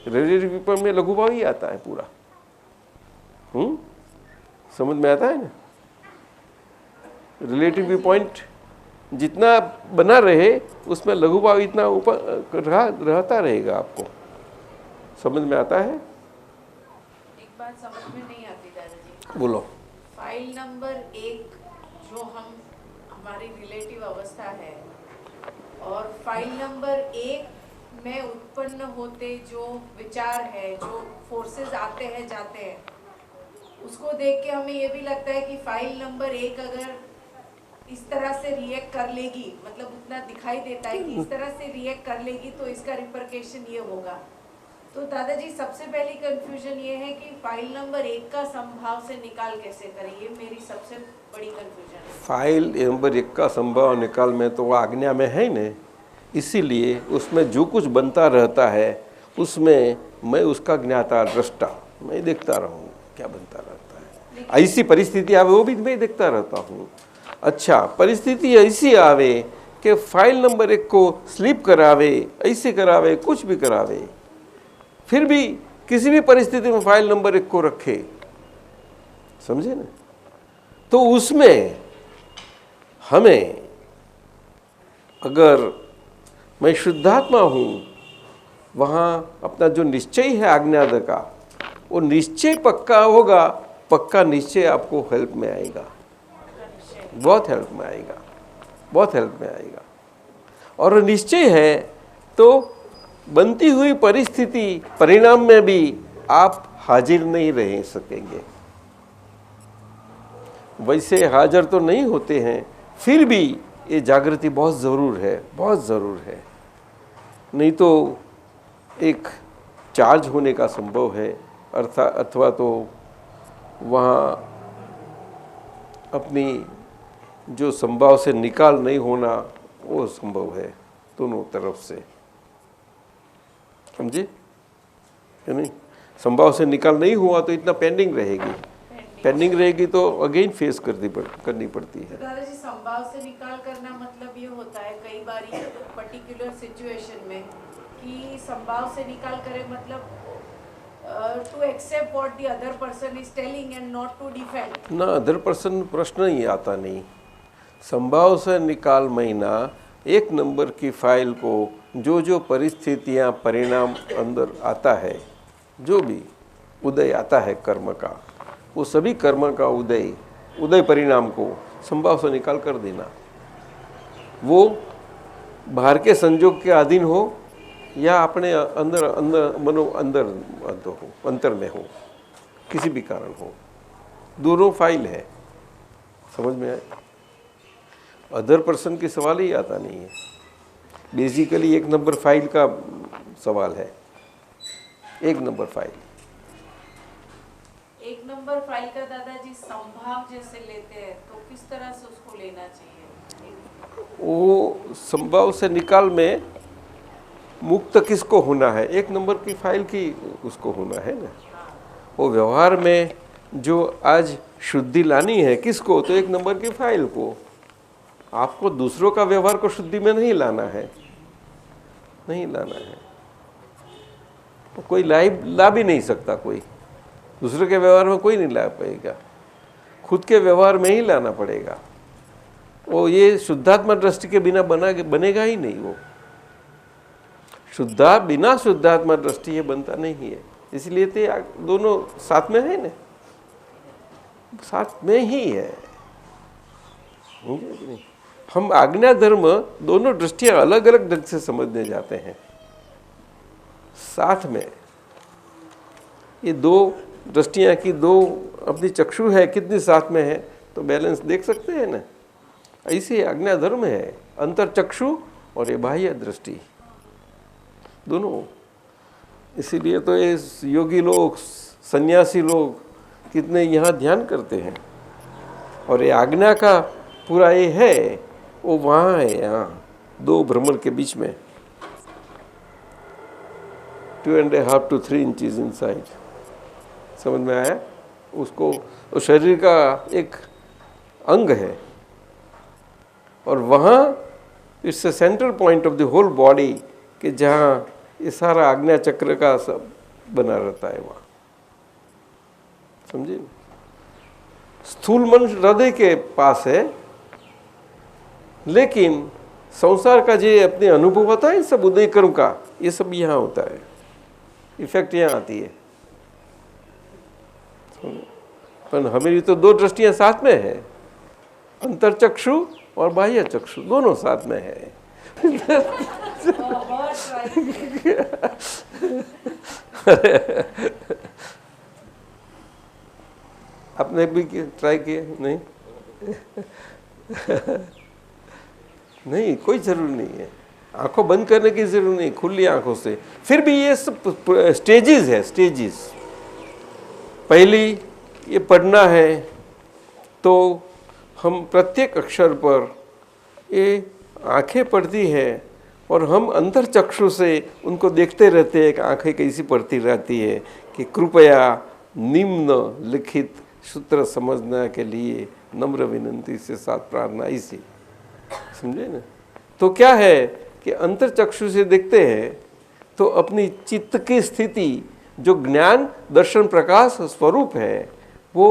रिलेटिव विपम में लघु भाव ही आता है पूरा। समझ में आता है ना। रिलेटिव व्यू पॉइंट जितना बना रहे उसमें लघु भाव इतना ऊपर रहता रहेगा। आपको समझ में आता है?
एक बात समझ में नहीं आती दादाजी।
बोलो।
फाइल नंबर 1 जो हमारी रिलेटिव अवस्था है, और फाइल नंबर 1 में उत्पन्न होते जो विचार है, जो फोर्सेस आते हैं जाते हैं, उसको देख के हमें ये भी लगता है कि फाइल नंबर 1 अगर इस तरह से रिएक्ट कर लेगी, मतलब उतना दिखाई देता है कि इस तरह से रिएक्ट कर लेगी तो इसका रिपरकेशन ये होगा। तो दादाजी सबसे पहली कंफ्यूजन ये है कि फाइल नंबर 1 का संभाव से निकाल कैसे करें, ये मेरी सबसे बड़ी कंफ्यूजन है। फाइल
नंबर 1 का संभाव निकाल में तो वो आज्ञा में है न, इसीलिए उसमें जो कुछ बनता रहता है उसमें मैं उसका ज्ञाता दृष्टा, मैं देखता रहूँ क्या बनता रहता है। ऐसी परिस्थिति आवे वो भी मैं देखता रहता हूँ। अच्छा, परिस्थिति ऐसी आवे कि फाइल नंबर 1 को स्लिप करावे, ऐसे करावे, कुछ भी करावे, फिर भी किसी भी परिस्थिति में फाइल नंबर 1 को रखे, समझे ना। तो उसमें हमें, अगर मैं शुद्धात्मा हूँ, वहाँ अपना जो निश्चय है आज्ञाद का, वो निश्चय पक्का होगा। पक्का निश्चय आपको हेल्प में आएगा, बहुत हेल्प में आएगा, बहुत हेल्प में आएगा। और निश्चय है तो बनती हुई परिस्थिति परिणाम में भी आप हाजिर नहीं रह सकेंगे। वैसे हाजिर तो नहीं होते हैं, फिर भी ये जागृति बहुत ज़रूर है, बहुत ज़रूर है। नहीं तो एक चार्ज होने का संभव है, अथवा तो वहाँ अपनी जो संभव से निकाल नहीं होना वो संभव है, दोनों तरफ से, समझे या नहीं। संभव से निकाल नहीं हुआ तो इतना पेंडिंग रहेगी तो अगेन फेस करनी पड़ती है।
दादाजी संभव से निकाल करना मतलब ये होता है कई बार पर्टिकुलर सिचुएशन में कि संभव से निकाल करे मतलब to accept what the other person is telling and not to defend
ना। अदर पर्सन प्रश्न ही आता नहीं। संभव से निकाल महीना 1 नंबर की फाइल को जो जो परिस्थितियां परिणाम अंदर आता है, जो भी उदय आता है कर्म का, वो सभी कर्म का उदय परिणाम को संभव से निकाल कर देना। वो बाहर के संजोग के अधीन हो या अपने अंदर अंतर में हो, किसी भी कारण हो, दोनों फाइल है। समझ में आए? अदर पर्सन की सवाल ही आता नहीं है। बेसिकली 1 नंबर फाइल का सवाल है। 1 नंबर फाइल,
1 नंबर फाइल का दादाजी संभाव जैसे लेते हैं तो किस तरह से उसको लेना चाहिए?
वो संभव से निकाल में मुक्त किसको होना है? 1 नंबर की फाइल की उसको होना है ना। वो व्यवहार में जो आज शुद्धि लानी है किसको? तो 1 नंबर की फाइल को। आपको दूसरों का व्यवहार को शुद्धि में नहीं लाना है, नहीं लाना है। तो कोई ला भी नहीं सकता, कोई दूसरे के व्यवहार में कोई नहीं ला पाएगा, खुद के व्यवहार में ही लाना पड़ेगा। वो ये शुद्धात्मा दृष्टि के बिना बनेगा ही नहीं। वो बिना शुद्धात्मा दृष्टि ये बनता नहीं है। इसलिए तो दोनों साथ में है ना, साथ में ही है। हम आज्ञा धर्म दोनों दृष्टियां अलग अलग ढंग से समझने जाते हैं, साथ में ये दो दृष्टियां की दो अपनी चक्षु है कितनी साथ में है, तो बैलेंस देख सकते हैं ना। ऐसे आज्ञा धर्म है, अंतर चक्षु और ये बाह्य दृष्टि दोनों। इसीलिए तो ये योगी लोग, सन्यासी लोग कितने यहाँ ध्यान करते हैं। और ये आज्ञा का पूरा ये है, वो वहाँ है, यहाँ दो भ्रमर के बीच में 2.5 to 3 इंचेस इनसाइड। समझ में आया? उसको वो शरीर का एक अंग है और वहाँ it's a central point of the whole body कि जहाँ ये सारा आज्ञा चक्र का सब बना रहता है वहाँ। समझे? स्थूल मन हृदय के पास है, लेकिन संसार का जो अपने अनुभव होता है सब उदय कर्म का, ये सब यहाँ होता है, इफेक्ट यहाँ आती है। पर हमेरी तो दो दृष्टियां साथ में है, अंतर चक्षु और बाह्य चक्षु दोनों साथ में है। आपने भी ट्राई किया? नहीं नहीं, कोई जरूर नहीं है, आंखों बंद करने की जरूरत नहीं, खुली आंखों से। फिर भी ये सब स्टेजेस है, स्टेजेस। पहली ये पढ़ना है तो हम प्रत्येक अक्षर पर ये आंखें पढ़ती है और हम अंतर चक्षु से उनको देखते रहते हैं कि आंखें कैसी पढ़ती रहती है कि कृपया निम्न लिखित सूत्र समझने के लिए नम्र विनंती से साथ प्रार्थना, इसी समझे ना। तो क्या है कि अंतर चक्षु से देखते हैं तो अपनी चित्त की स्थिति जो ज्ञान दर्शन प्रकाश स्वरूप है वो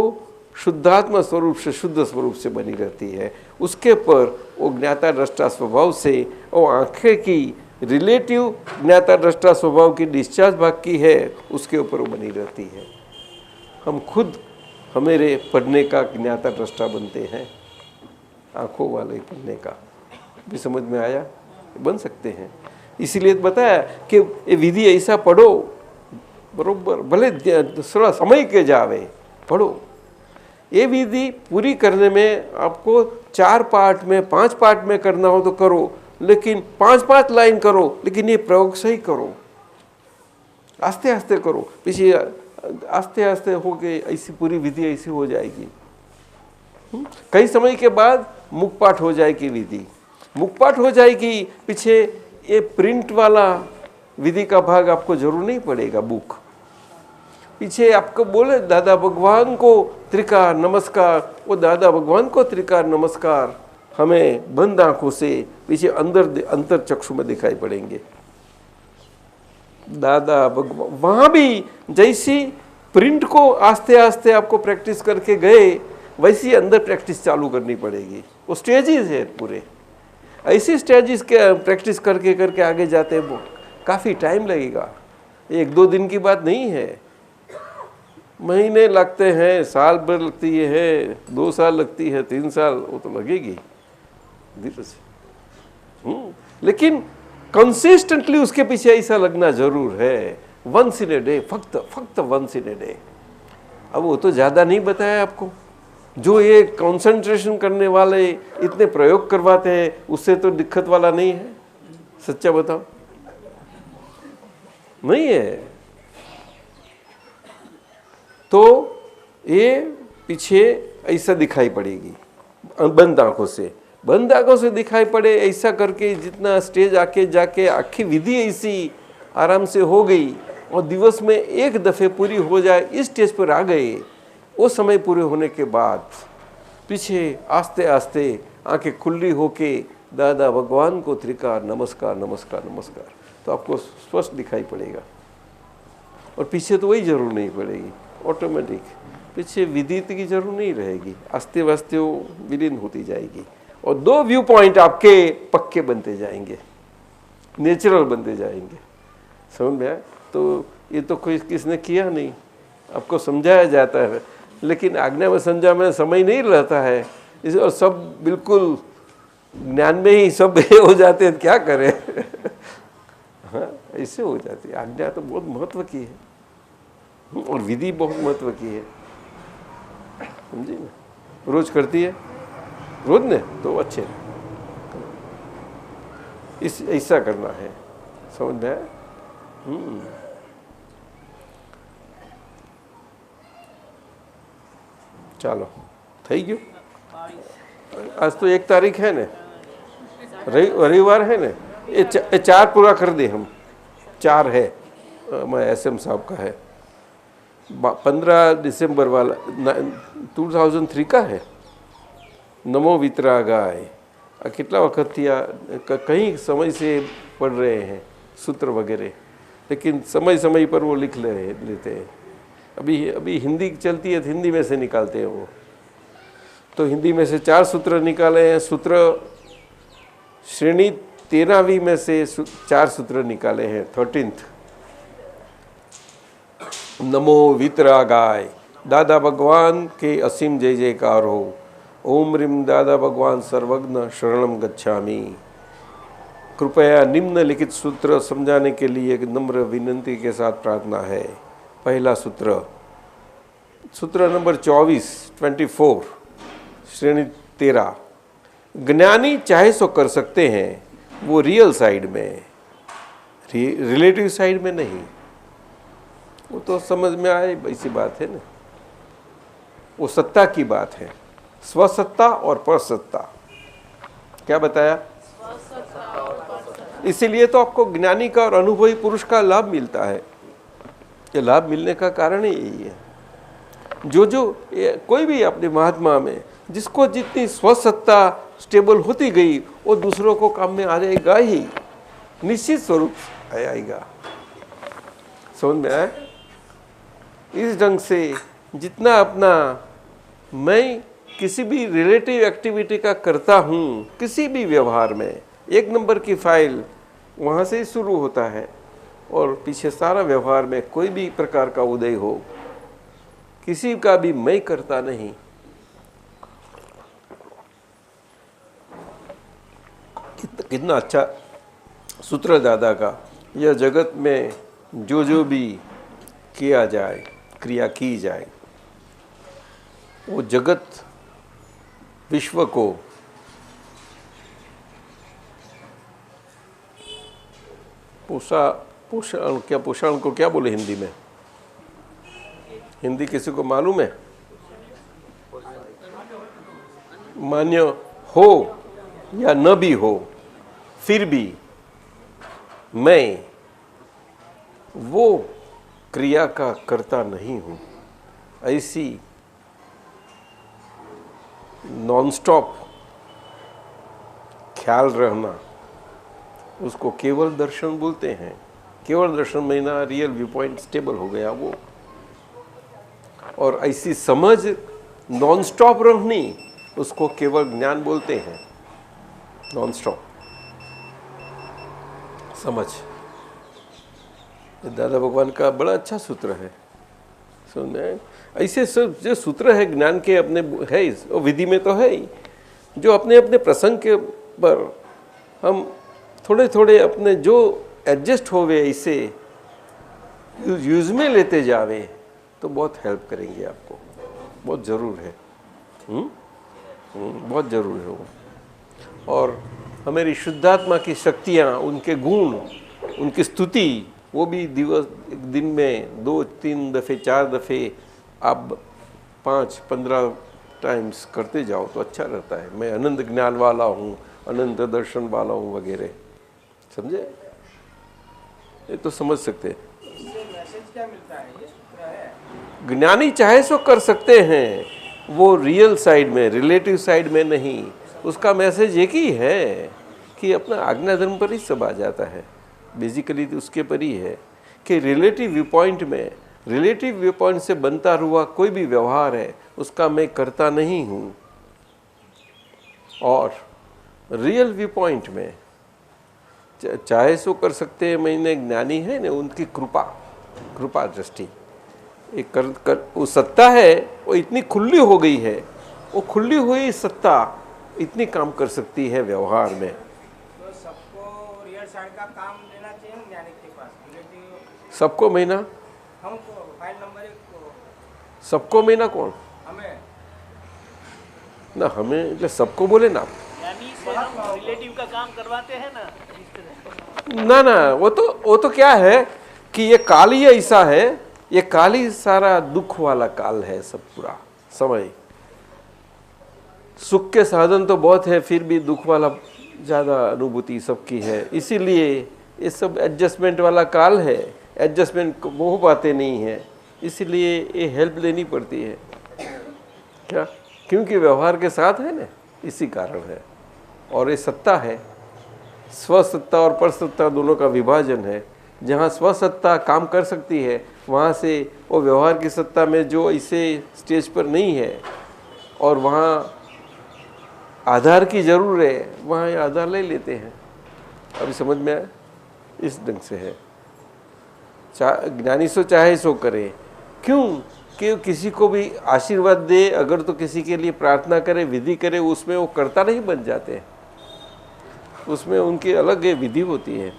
शुद्धात्मा स्वरूप से, शुद्ध स्वरूप से बनी रहती है। उसके पर वो ज्ञाता दृष्टा स्वभाव से, वो आंखें की रिलेटिव ज्ञाता दृष्टा स्वभाव की डिस्चार्ज भाग की है, उसके ऊपर वो बनी रहती है। हम खुद हमेरे पढ़ने का ज्ञाता दृष्टा बनते हैं, आंखों वाले पढ़ने का भी समझ में आया, बन सकते हैं। इसीलिए बताया कि ये विधि ऐसा पढ़ो, बरोबर भले थोड़ा समय के जावे पढ़ो। ये विधि पूरी करने में आपको 4 पार्ट में 5 पार्ट में करना हो तो करो, लेकिन 5-5 लाइन करो, लेकिन ये प्रयोग सही करो, आस्ते आस्ते करो। पीछे आस्ते आस्ते हो के ऐसी पूरी विधि ऐसी हो जाएगी। कई समय के बाद मुख पाठ हो जाएगी विधि, मुख पाठ हो जाएगी। पीछे ये प्रिंट वाला विधि का भाग आपको जरूर नहीं पड़ेगा। बुक पीछे आपको बोले दादा भगवान को त्रिकार नमस्कार, वो दादा भगवान को त्रिकार नमस्कार हमें बंद आंखों से पीछे अंतर चक्षु में दिखाई पड़ेंगे। दादा भगवान वहां भी जैसी प्रिंट को आस्ते आस्ते आपको प्रैक्टिस करके गए, वैसी अंदर प्रैक्टिस चालू करनी पड़ेगी। वो स्टेजेस है पूरे, ऐसी स्टेजेस के प्रैक्टिस करके करके आगे जाते हैं। वो काफ़ी टाइम लगेगा, 1-2 दिन की बात नहीं है, महीने लगते हैं, साल भर लगती है, 2 साल लगती है, 3 साल वो तो लगेगी धीरे से। लेकिन कंसिस्टेंटली उसके पीछे ऐसा लगना जरूर है। वंस इन ए डे, फक्त वंस इन ए डे। अब वो तो ज़्यादा नहीं बताया आपको, जो ये कंसंट्रेशन करने वाले इतने प्रयोग करवाते हैं उससे तो दिक्कत वाला नहीं है। सच्चा बताओ, नहीं है। तो ये पीछे ऐसा दिखाई पड़ेगी बंद आंखों से, बंद आंखों से दिखाई पड़े। ऐसा करके जितना स्टेज आके जाके आखिरी विधि ऐसी आराम से हो गई और दिवस में 1 दफ़े पूरी हो जाए, इस स्टेज पर आ गए। वो समय पूरे होने के बाद पीछे आस्ते आस्ते आंखें खुली होके दादा भगवान को त्रिकार नमस्कार नमस्कार नमस्कार, तो आपको स्पष्ट दिखाई पड़ेगा। और पीछे तो वही जरूर नहीं पड़ेगी, ऑटोमेटिक, पीछे विदित की जरूर नहीं रहेगी, आस्ते वास्ते वो विलीन होती जाएगी और दो व्यू पॉइंट आपके पक्के बनते जाएंगे, नेचुरल बनते जाएंगे। समझ में आया? तो ये तो कोई किसने किया नहीं, आपको समझाया जाता है, लेकिन आज्ञा में संज्ञा में समय नहीं रहता है, इस और सब बिल्कुल ज्ञान में ही सब हो जाते हैं, क्या करें। हाँ, ऐसे हो जाती है। आज्ञा तो बहुत महत्व की है और विधि बहुत महत्व की है, समझी ना? रोज करती है, रोज ने तो अच्छे, इस ऐसा करना है, समझ में आया? ચાલો થઈ ગયું। आज तो 1 तारीख है ने, रविवार है ने, ये 4 पूरा कर दे हम। 4 है, मैं SM साहब का है, 15 दिसंबर वाला 2003 का है, नमो वितरागाय। कितना वक्त थी कहीं समय से पढ़ रहे हैं सूत्र वगैरह, लेकिन समय समय पर वो लिख लेते हैं। अभी हिंदी चलती है तो हिंदी में से निकालते हैं वो, तो हिंदी में से 4 सूत्र निकाले हैं। सूत्र श्रेणी 13वीं में से 4 सूत्र निकाले हैं, 13th। नमो वितरागाय, दादा भगवान के असीम जय जयकार हो। ओम ह्रीम दादा भगवान सर्वज्ञ शरणम गच्छामि। कृपया निम्नलिखित सूत्र समझाने के लिए एक नम्र विनंती के साथ प्रार्थना है। पहला सूत्र, सूत्र नंबर 24 श्रेणी 13। ज्ञानी चाहे सो कर सकते हैं, वो रियल साइड में, रिलेटिव साइड में नहीं। वो तो समझ में आए, ऐसी बात है ना। वो सत्ता की बात है, स्वसत्ता और परसत्ता। क्या बताया? इसीलिए तो आपको ज्ञानी का और अनुभवी पुरुष का लाभ मिलता है। ये लाभ मिलने का कारण ही यही है। जो कोई भी अपने महात्मा में जिसको जितनी स्वसत्ता स्टेबल होती गई, वो दूसरों को काम में आ जाएगा ही, निश्चित स्वरूप आएगा। समझ में आया? इस ढंग से जितना अपना मैं किसी भी रिलेटिव एक्टिविटी का करता हूँ, किसी भी व्यवहार में 1 नंबर की फाइल वहाँ से ही शुरू होता है और पीछे सारा व्यवहार में कोई भी प्रकार का उदय हो, किसी का भी मैं करता नहीं। कितना अच्छा सूत्र दादा का। यह जगत में जो भी किया जाए, क्रिया की जाए, वो जगत विश्व को पोषण को क्या बोले हिंदी में? हिंदी किसी को मालूम है? मान्य हो या न भी हो, फिर भी मैं वो क्रिया का करता नहीं हूँ, ऐसी नॉनस्टॉप ख्याल रहना, उसको केवल दर्शन बोलते हैं। केवल दर्शन में ना रियल व्यू पॉइंट स्टेबल हो गया वो। और ऐसी समझ नॉनस्टॉप रहनी, उसको केवल ज्ञान बोलते हैं। नॉनस्टॉप समझ, दादा भगवान का बड़ा अच्छा सूत्र है। सुन, ऐसे सब जो सूत्र है ज्ञान के अपने है, और विधि में तो है ही, जो अपने अपने प्रसंग के पर हम थोड़े थोड़े अपने जो एडजस्ट होवे ऐसे यूज में लेते जावे तो बहुत हेल्प करेंगे आपको। बहुत ज़रूर है, बहुत ज़रूर है वो। और हमारी शुद्धात्मा की शक्तियाँ, उनके गुण, उनकी स्तुति, वो भी दिन में 2-3 दफ़े 4 दफ़े आप 5-15 टाइम्स करते जाओ तो अच्छा रहता है। मैं अनंत ज्ञान वाला हूँ, अनंत दर्शन वाला हूँ वगैरह, समझे? ये तो समझ सकते हैं।
क्या मिलता है? ये सूत्र है।
ज्ञानी चाहे सो कर सकते हैं, वो रियल साइड में, रिलेटिव साइड में नहीं। उसका मैसेज एक ही है कि अपना आज्ञा धर्म पर ही सब आ जाता है। बेसिकली तो उसके पर ही है कि रिलेटिव व्यू पॉइंट में रिलेटिव व्यू पॉइंट से बनता हुआ कोई भी व्यवहार है उसका मैं करता नहीं हूँ, और रियल व्यू पॉइंट में चाहे सो कर सकते हैं। मैंने ज्ञानी है ना, उनकी कृपा दृष्टि एक कर वो सत्ता है, वो इतनी खुली हो गई है, वो खुली हुई सत्ता इतनी काम कर सकती है व्यवहार में।
तो सबको रियल साइड का काम लेना चाहिए ना ज्ञानी के पास, रिलेटिव
सबको महीना,
हमको फाइल नंबर 1 को,
सबको महीना कौन
हमें
ना, हमें એટલે सबको बोले ना,
यानी से हम रिलेटिव का काम करवाते हैं ना इस तरह।
ना वो तो क्या है कि ये काल ही ऐसा है, ये काल ही सारा दुख वाला काल है। सब पूरा समय सुख के साधन तो बहुत है, फिर भी दुख वाला ज़्यादा अनुभूति सबकी है। इसीलिए ये सब एडजस्टमेंट वाला काल है, एडजस्टमेंट हो पाते नहीं है, इसीलिए ये हेल्प लेनी पड़ती है। क्या? क्योंकि व्यवहार के साथ है ना, इसी कारण है। और ये सत्ता है, स्वसत्ता और परसत्ता दोनों का विभाजन है। जहाँ स्वसत्ता काम कर सकती है, वहाँ से वो व्यवहार की सत्ता में जो इसे स्टेज पर नहीं है और वहाँ आधार की जरूर है, वहाँ ये आधार ले लेते हैं। अभी समझ में आया? इस ढंग से है। ज्ञानी सो चाहे सो करे। क्यों? कि किसी को भी आशीर्वाद दे, अगर तो किसी के लिए प्रार्थना करे, विधि करे, उसमें वो कर्ता नहीं बन जाते, उसमें उनकी अलग विधि होती है।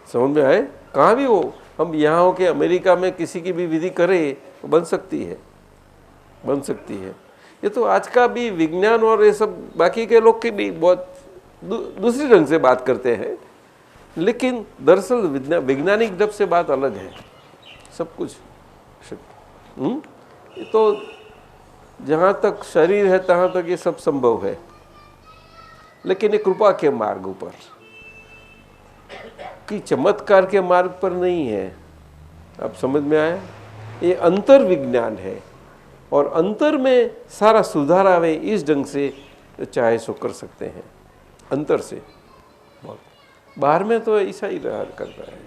समझ में आए? कहाँ भी हो, हम यहाँ हो के अमेरिका में किसी की भी विधि करें तो बन सकती है, बन सकती है। ये तो आज का भी विज्ञान और ये सब बाकी के लोग की भी बहुत दूसरी ढंग से बात करते हैं, लेकिन दरअसल वैज्ञानिक ढंग से बात अलग है। सब कुछ ये तो जहाँ तक शरीर है तहाँ तक ये सब संभव है, लेकिन ये कृपा के मार्ग ऊपर, कि चमत्कार के मार्ग पर नहीं है। अब समझ में आया? ये अंतर विज्ञान है, और अंतर में सारा सुधार आवे इस ढंग से चाहे सो कर सकते हैं, अंतर से। बहुत बाहर में तो ऐसा ही रहा करता है,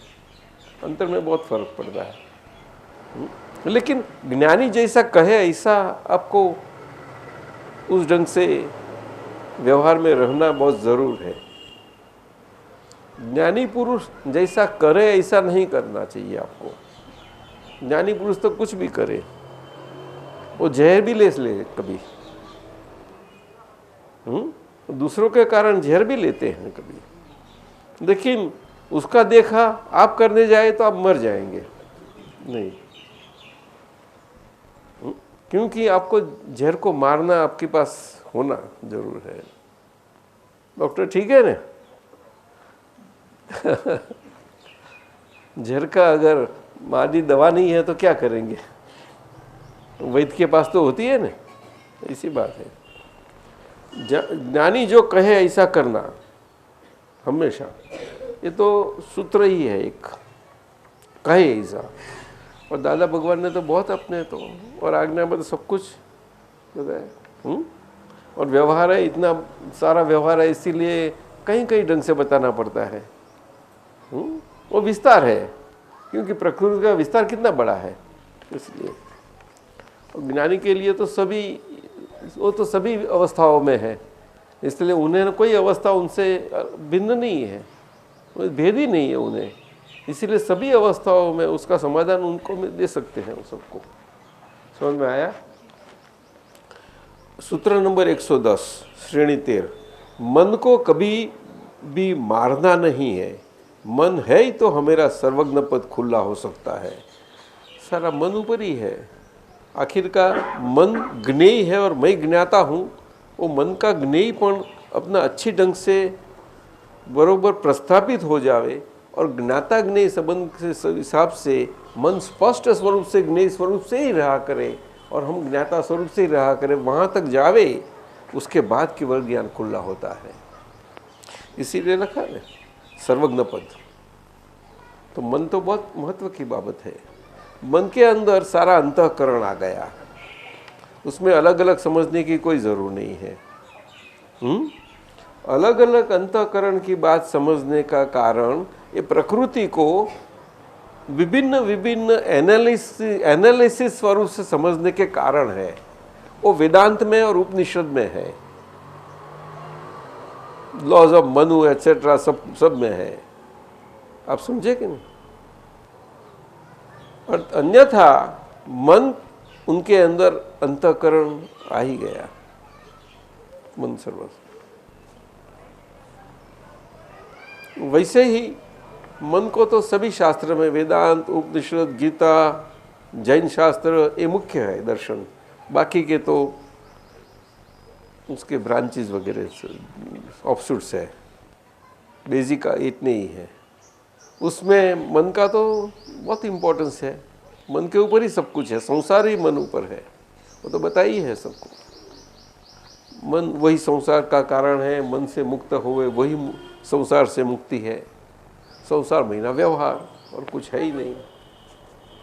अंतर में बहुत फर्क पड़ता है। लेकिन ज्ञानी जैसा कहे ऐसा आपको उस ढंग से व्यवहार में रहना बहुत जरूर है। ज्ञानी पुरुष जैसा करे ऐसा नहीं करना चाहिए आपको। ज्ञानी पुरुष तो कुछ भी करे, वो जहर भी ले कभी, दूसरों के कारण जहर भी लेते हैं कभी, लेकिन उसका देखा आप करने जाए तो आप मर जाएंगे नहीं, क्योंकि आपको जहर को मारना आपके पास होना जरूर है। डॉक्टर ठीक है ना? जहर का अगर मादी दवा नहीं है तो क्या करेंगे? वैद्य के पास तो होती है ना, इसी बात है। ज्ञानी जो कहे ऐसा करना हमेशा, ये तो सूत्र ही है एक, कहे ऐसा। और दादा भगवान ने तो बहुत अपने तो और आज्ञा में तो सब कुछ बताया। और व्यवहार है, इतना सारा व्यवहार है, इसीलिए कहीं कहीं ढंग से बताना पड़ता है। वो विस्तार है, क्योंकि प्रकृति का विस्तार कितना बड़ा है, इसलिए ज्ञानी के लिए तो सभी, वो तो सभी अवस्थाओं में है, इसलिए उन्हें कोई अवस्था उनसे भिन्न नहीं है, भेद ही नहीं है उन्हें, इसीलिए सभी अवस्थाओं में उसका समाधान उनको दे सकते हैं वो सबको। समझ में आया? सूत्र नंबर 110 श्रेणी 13, मन को कभी भी मारना नहीं है, मन है ही तो हमारा सर्वज्ञ पद खुला हो सकता है। सारा मन ऊपर ही है, आखिरकार मन ज्ञेय है और मैं ज्ञाता हूँ। वो मन का ज्ञेयपन अपना अच्छी ढंग से बरोबर प्रस्थापित हो जावे और ज्ञाता ज्ञेय संबंध के हिसाब से मन स्पष्ट स्वरूप से ज्ञेय स्वरूप से ही रहा करे और हम ज्ञाता स्वरूप से ही रहा करें, वहाँ तक जावे, उसके बाद केवल ज्ञान खुला होता है। इसीलिए रखा है सर्वज्ञ पद। तो मन तो बहुत महत्व की बाबत है। मन के अंदर सारा अंतःकरण आ गया, उसमें अलग अलग समझने की कोई जरूर नहीं है। अलग अलग अंतःकरण की बात समझने का कारण ये प्रकृति को विभिन्न विभिन्न एनालिसिस स्वरूप से समझने के कारण है, वो वेदांत में और उपनिषद में है, लॉज ऑफ मनु एटसेट्रा सब में है। आप समझे कि नहीं? और अन्यथा मन उनके अंदर अंतःकरण आ ही गया, मन सर्वस्व। वैसे ही मन को तो सभी शास्त्र में, वेदांत, उपनिषद, गीता, जैन शास्त्र, ये मुख्य है दर्शन। बाकी के तो उसके ब्रांचेस वगैरह ऑफशूट्स है, बेसिक इतने ही है। उसमें मन का तो बहुत इम्पोर्टेंस है, मन के ऊपर ही सब कुछ है, संसार ही मन ऊपर है, वो तो बता ही है सबको। मन वही संसार का कारण है, मन से मुक्त हुए वही संसार से मुक्ति है। संसार महीना व्यवहार और कुछ है ही नहीं।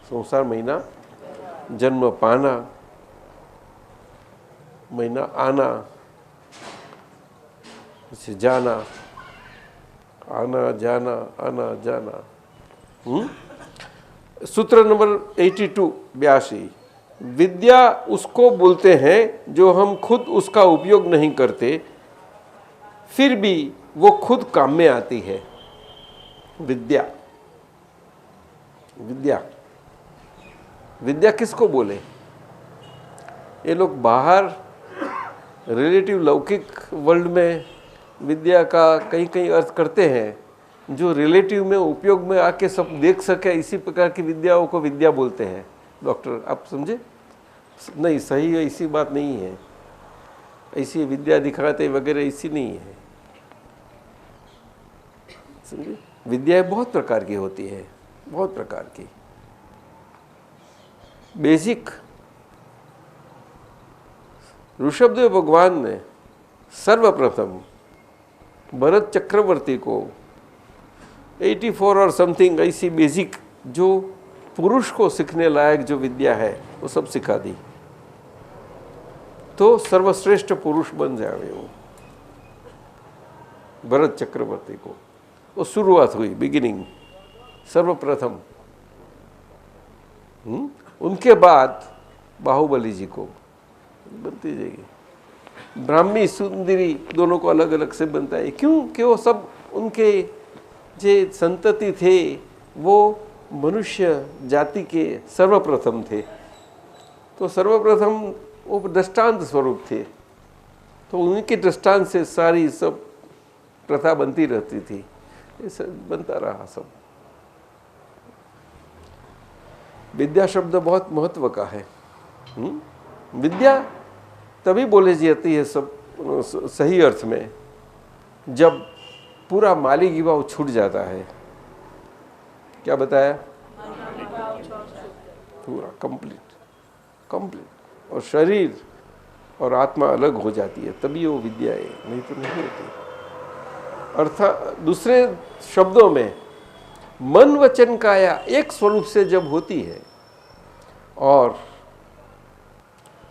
संसार महीना जन्म पाना, महीना आना, उसे जाना, आना जाना, आना जाना। सूत्र नंबर 82 विद्या उसको बोलते हैं जो हम खुद उसका उपयोग नहीं करते, फिर भी वो खुद काम में आती है। विद्या, विद्या, विद्या किसको बोले? ये लोग बाहर रिलेटिव लौकिक वर्ल्ड में विद्या का कहीं कहीं अर्थ करते हैं, जो रिलेटिव में उपयोग में आके सब देख सके, इसी प्रकार की विद्याओं को विद्या बोलते हैं। डॉक्टर, आप समझे? नहीं, सही है, इसी बात नहीं है। ऐसी विद्या दिखाते वगैरह इसी नहीं है, समझे? विद्याएं बहुत प्रकार की होती है, बहुत प्रकार की। बेसिक ऋषभदेव भगवान ने सर्वप्रथम भरत चक्रवर्ती को 84 और समथिंग ऐसी बेसिक जो पुरुष को सीखने लायक जो विद्या है वो सब सिखा दी, तो सर्वश्रेष्ठ पुरुष बन जाए वो भरत चक्रवर्ती को। वो शुरुआत हुई, बिगिनिंग, सर्वप्रथम। उनके बाद बाहुबली जी को बनती जाएगी। ब्राह्मी सुंदरी दोनों को अलग अलग से बनता है। क्यों? कि वो सब उनके जे संतति थे वो मनुष्य जाति के सर्वप्रथम थे, तो सर्वप्रथम वो दृष्टांत स्वरूप थे, तो उनके दृष्टांत से सारी सब प्रथा बनती रहती थी, ये सब बनता रहा सब। विद्या शब्द बहुत महत्व का है। विद्या तभी बोले जाती है सब सही अर्थ में जब पूरा माली गिवाव छूट जाता है। क्या बताया? पूरा कंप्लीट और शरीर और आत्मा अलग हो जाती है, तभी वो विद्या है, नहीं तो नहीं होती। अर्थात दूसरे शब्दों में मन वचन काया एक स्वरूप से जब होती है और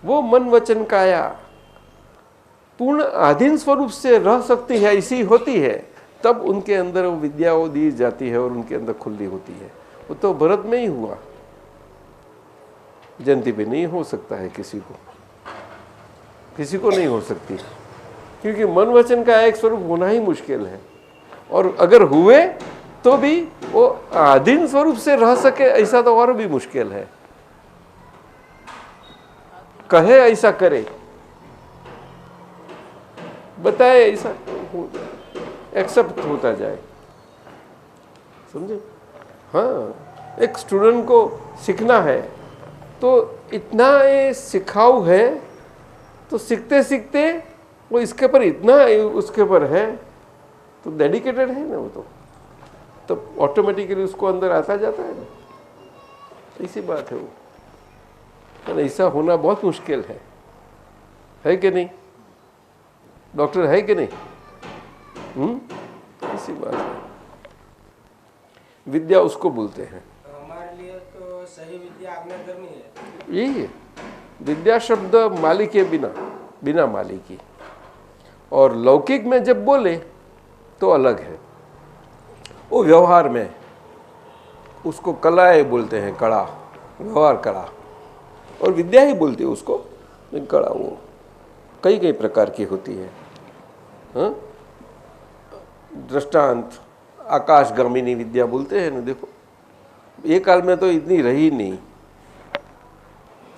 वो मन वचन काया पूर्ण आधीन स्वरूप से रह सकती है, ऐसी होती है, तब उनके अंदर वो विद्या वो दी जाती है और उनके अंदर खुली होती है। वो तो भरत में ही हुआ, जयंती पे नहीं हो सकता है, किसी को नहीं हो सकती, क्योंकि मन वचन का एक स्वरूप होना ही मुश्किल है। और अगर हुए तो भी वो आधीन स्वरूप से रह सके ऐसा तो और भी मुश्किल है। कहे ऐसा करे, बताए ऐसा एक्सेप्ट होता जाए, समझे? हाँ, एक स्टूडेंट को सीखना है तो इतना ये सिखाऊ है, तो सीखते सीखते वो इसके पर इतना उसके पर है तो डेडिकेटेड है ना वो, तो ऑटोमेटिकली उसको अंदर आता जाता है ना, ऐसी बात है वो। तो ऐसा होना बहुत मुश्किल है कि नहीं डॉक्टर, है कि नहीं? ऐसी बात है। विद्या उसको बोलते हैं।
हमारे लिए तो सही विद्या आज्ञाधर्मी है।
यही है विद्या शब्द, माली के बिना माली की। और लौकिक में जब बोले तो अलग है, वो व्यवहार में उसको कलाएँ बोलते हैं, कला, व्यवहार कला, और विद्या ही बोलते हैं उसको, लेकिन कला वो कई कई प्रकार की होती है। हाँ, दृष्टांत आकाशगामिनी विद्या बोलते हैं ना, देखो एक काल में तो इतनी रही नहीं,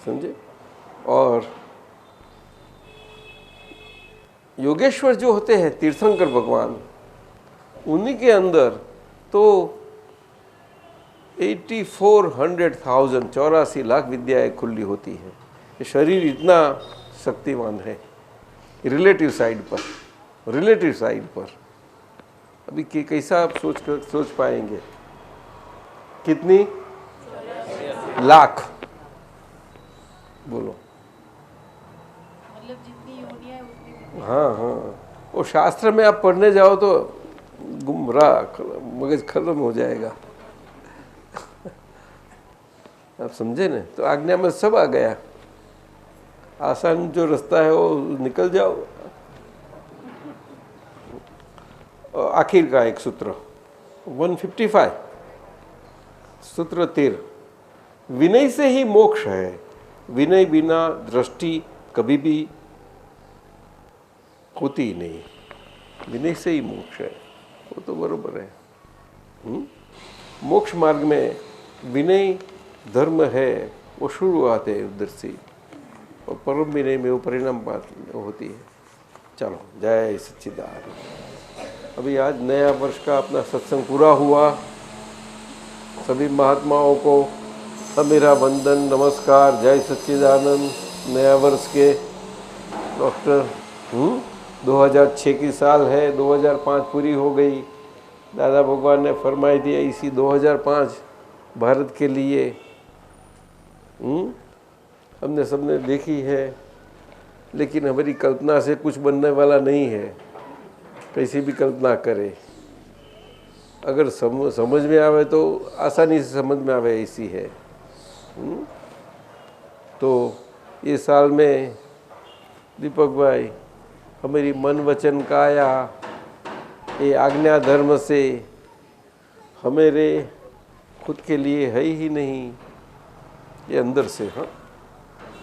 समझे। और योगेश्वर जो होते हैं तीर्थंकर भगवान, उन्हीं के अंदर तो 8400,000 84 लाख विद्याएं खुली होती हैं। ये शरीर इतना शक्तिमान है रिलेटिव साइड पर। अभी कैसा आप सोच पाएंगे, कितनी लाख बोलो।
मतलब जितनी योनियां है उतनी।
हाँ, वो शास्त्र में आप पढ़ने जाओ तो गुमराह, मगज खत्म हो जाएगा। आप समझे ना, तो आज्ञा में सब आ गया, आसान जो रास्ता है वो निकल जाओ। आखिर का एक सूत्र 155, सूत्र 13, विनय से ही मोक्ष है, विनय बिना दृष्टि कभी भी होती ही नहीं, विनय से ही मोक्ष है, वो तो बरोबर है। मोक्ष मार्ग में विनय धर्म है, वो शुरुआत है उधर से, और परम विनय में वो परिणाम बात होती है। चलो, जय सच्चिदानंद। अभी आज नया वर्ष का अपना सत्संग पूरा हुआ। सभी महात्माओं को मेरा वंदन, नमस्कार, जय सच्चिदानंद। नया वर्ष के डॉक्टर 2006 की साल है, 2005 पूरी हो गई। दादा भगवान ने फरमाई दिया इसी 2005 भारत के लिए। हमने सबने देखी है, लेकिन हमारी कल्पना से कुछ बनने वाला नहीं है, कैसी भी कल्पना करे। अगर समझ में आवे तो आसानी से समझ में आवे, ऐसी है। तो ये साल में दीपक भाई, हमारी मन वचन काया, ये आज्ञा धर्म से हमारे खुद के लिए है ही नहीं, ये अंदर से, हाँ,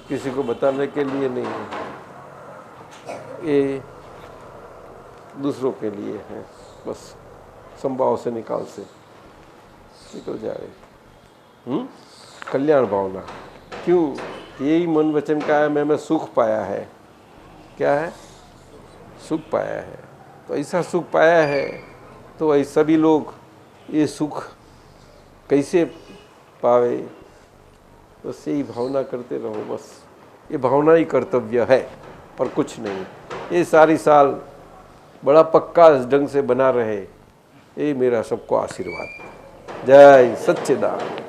किसी को बताने के लिए नहीं है, ये दूसरों के लिए है, बस संभाव से निकल जाए। कल्याण भावना, क्यों? यही मन वचन काया में सुख पाया है। क्या है? सुख पाया है। तो ऐसा सुख पाया है, तो ऐसा भी लोग ये सुख कैसे पावे, बस यही भावना करते रहो। बस ये भावना ही कर्तव्य है और कुछ नहीं। ये सारी साल बड़ा पक्का ढंग से बना रहे, ये मेरा सबको आशीर्वाद। जय सच्चिदानंद।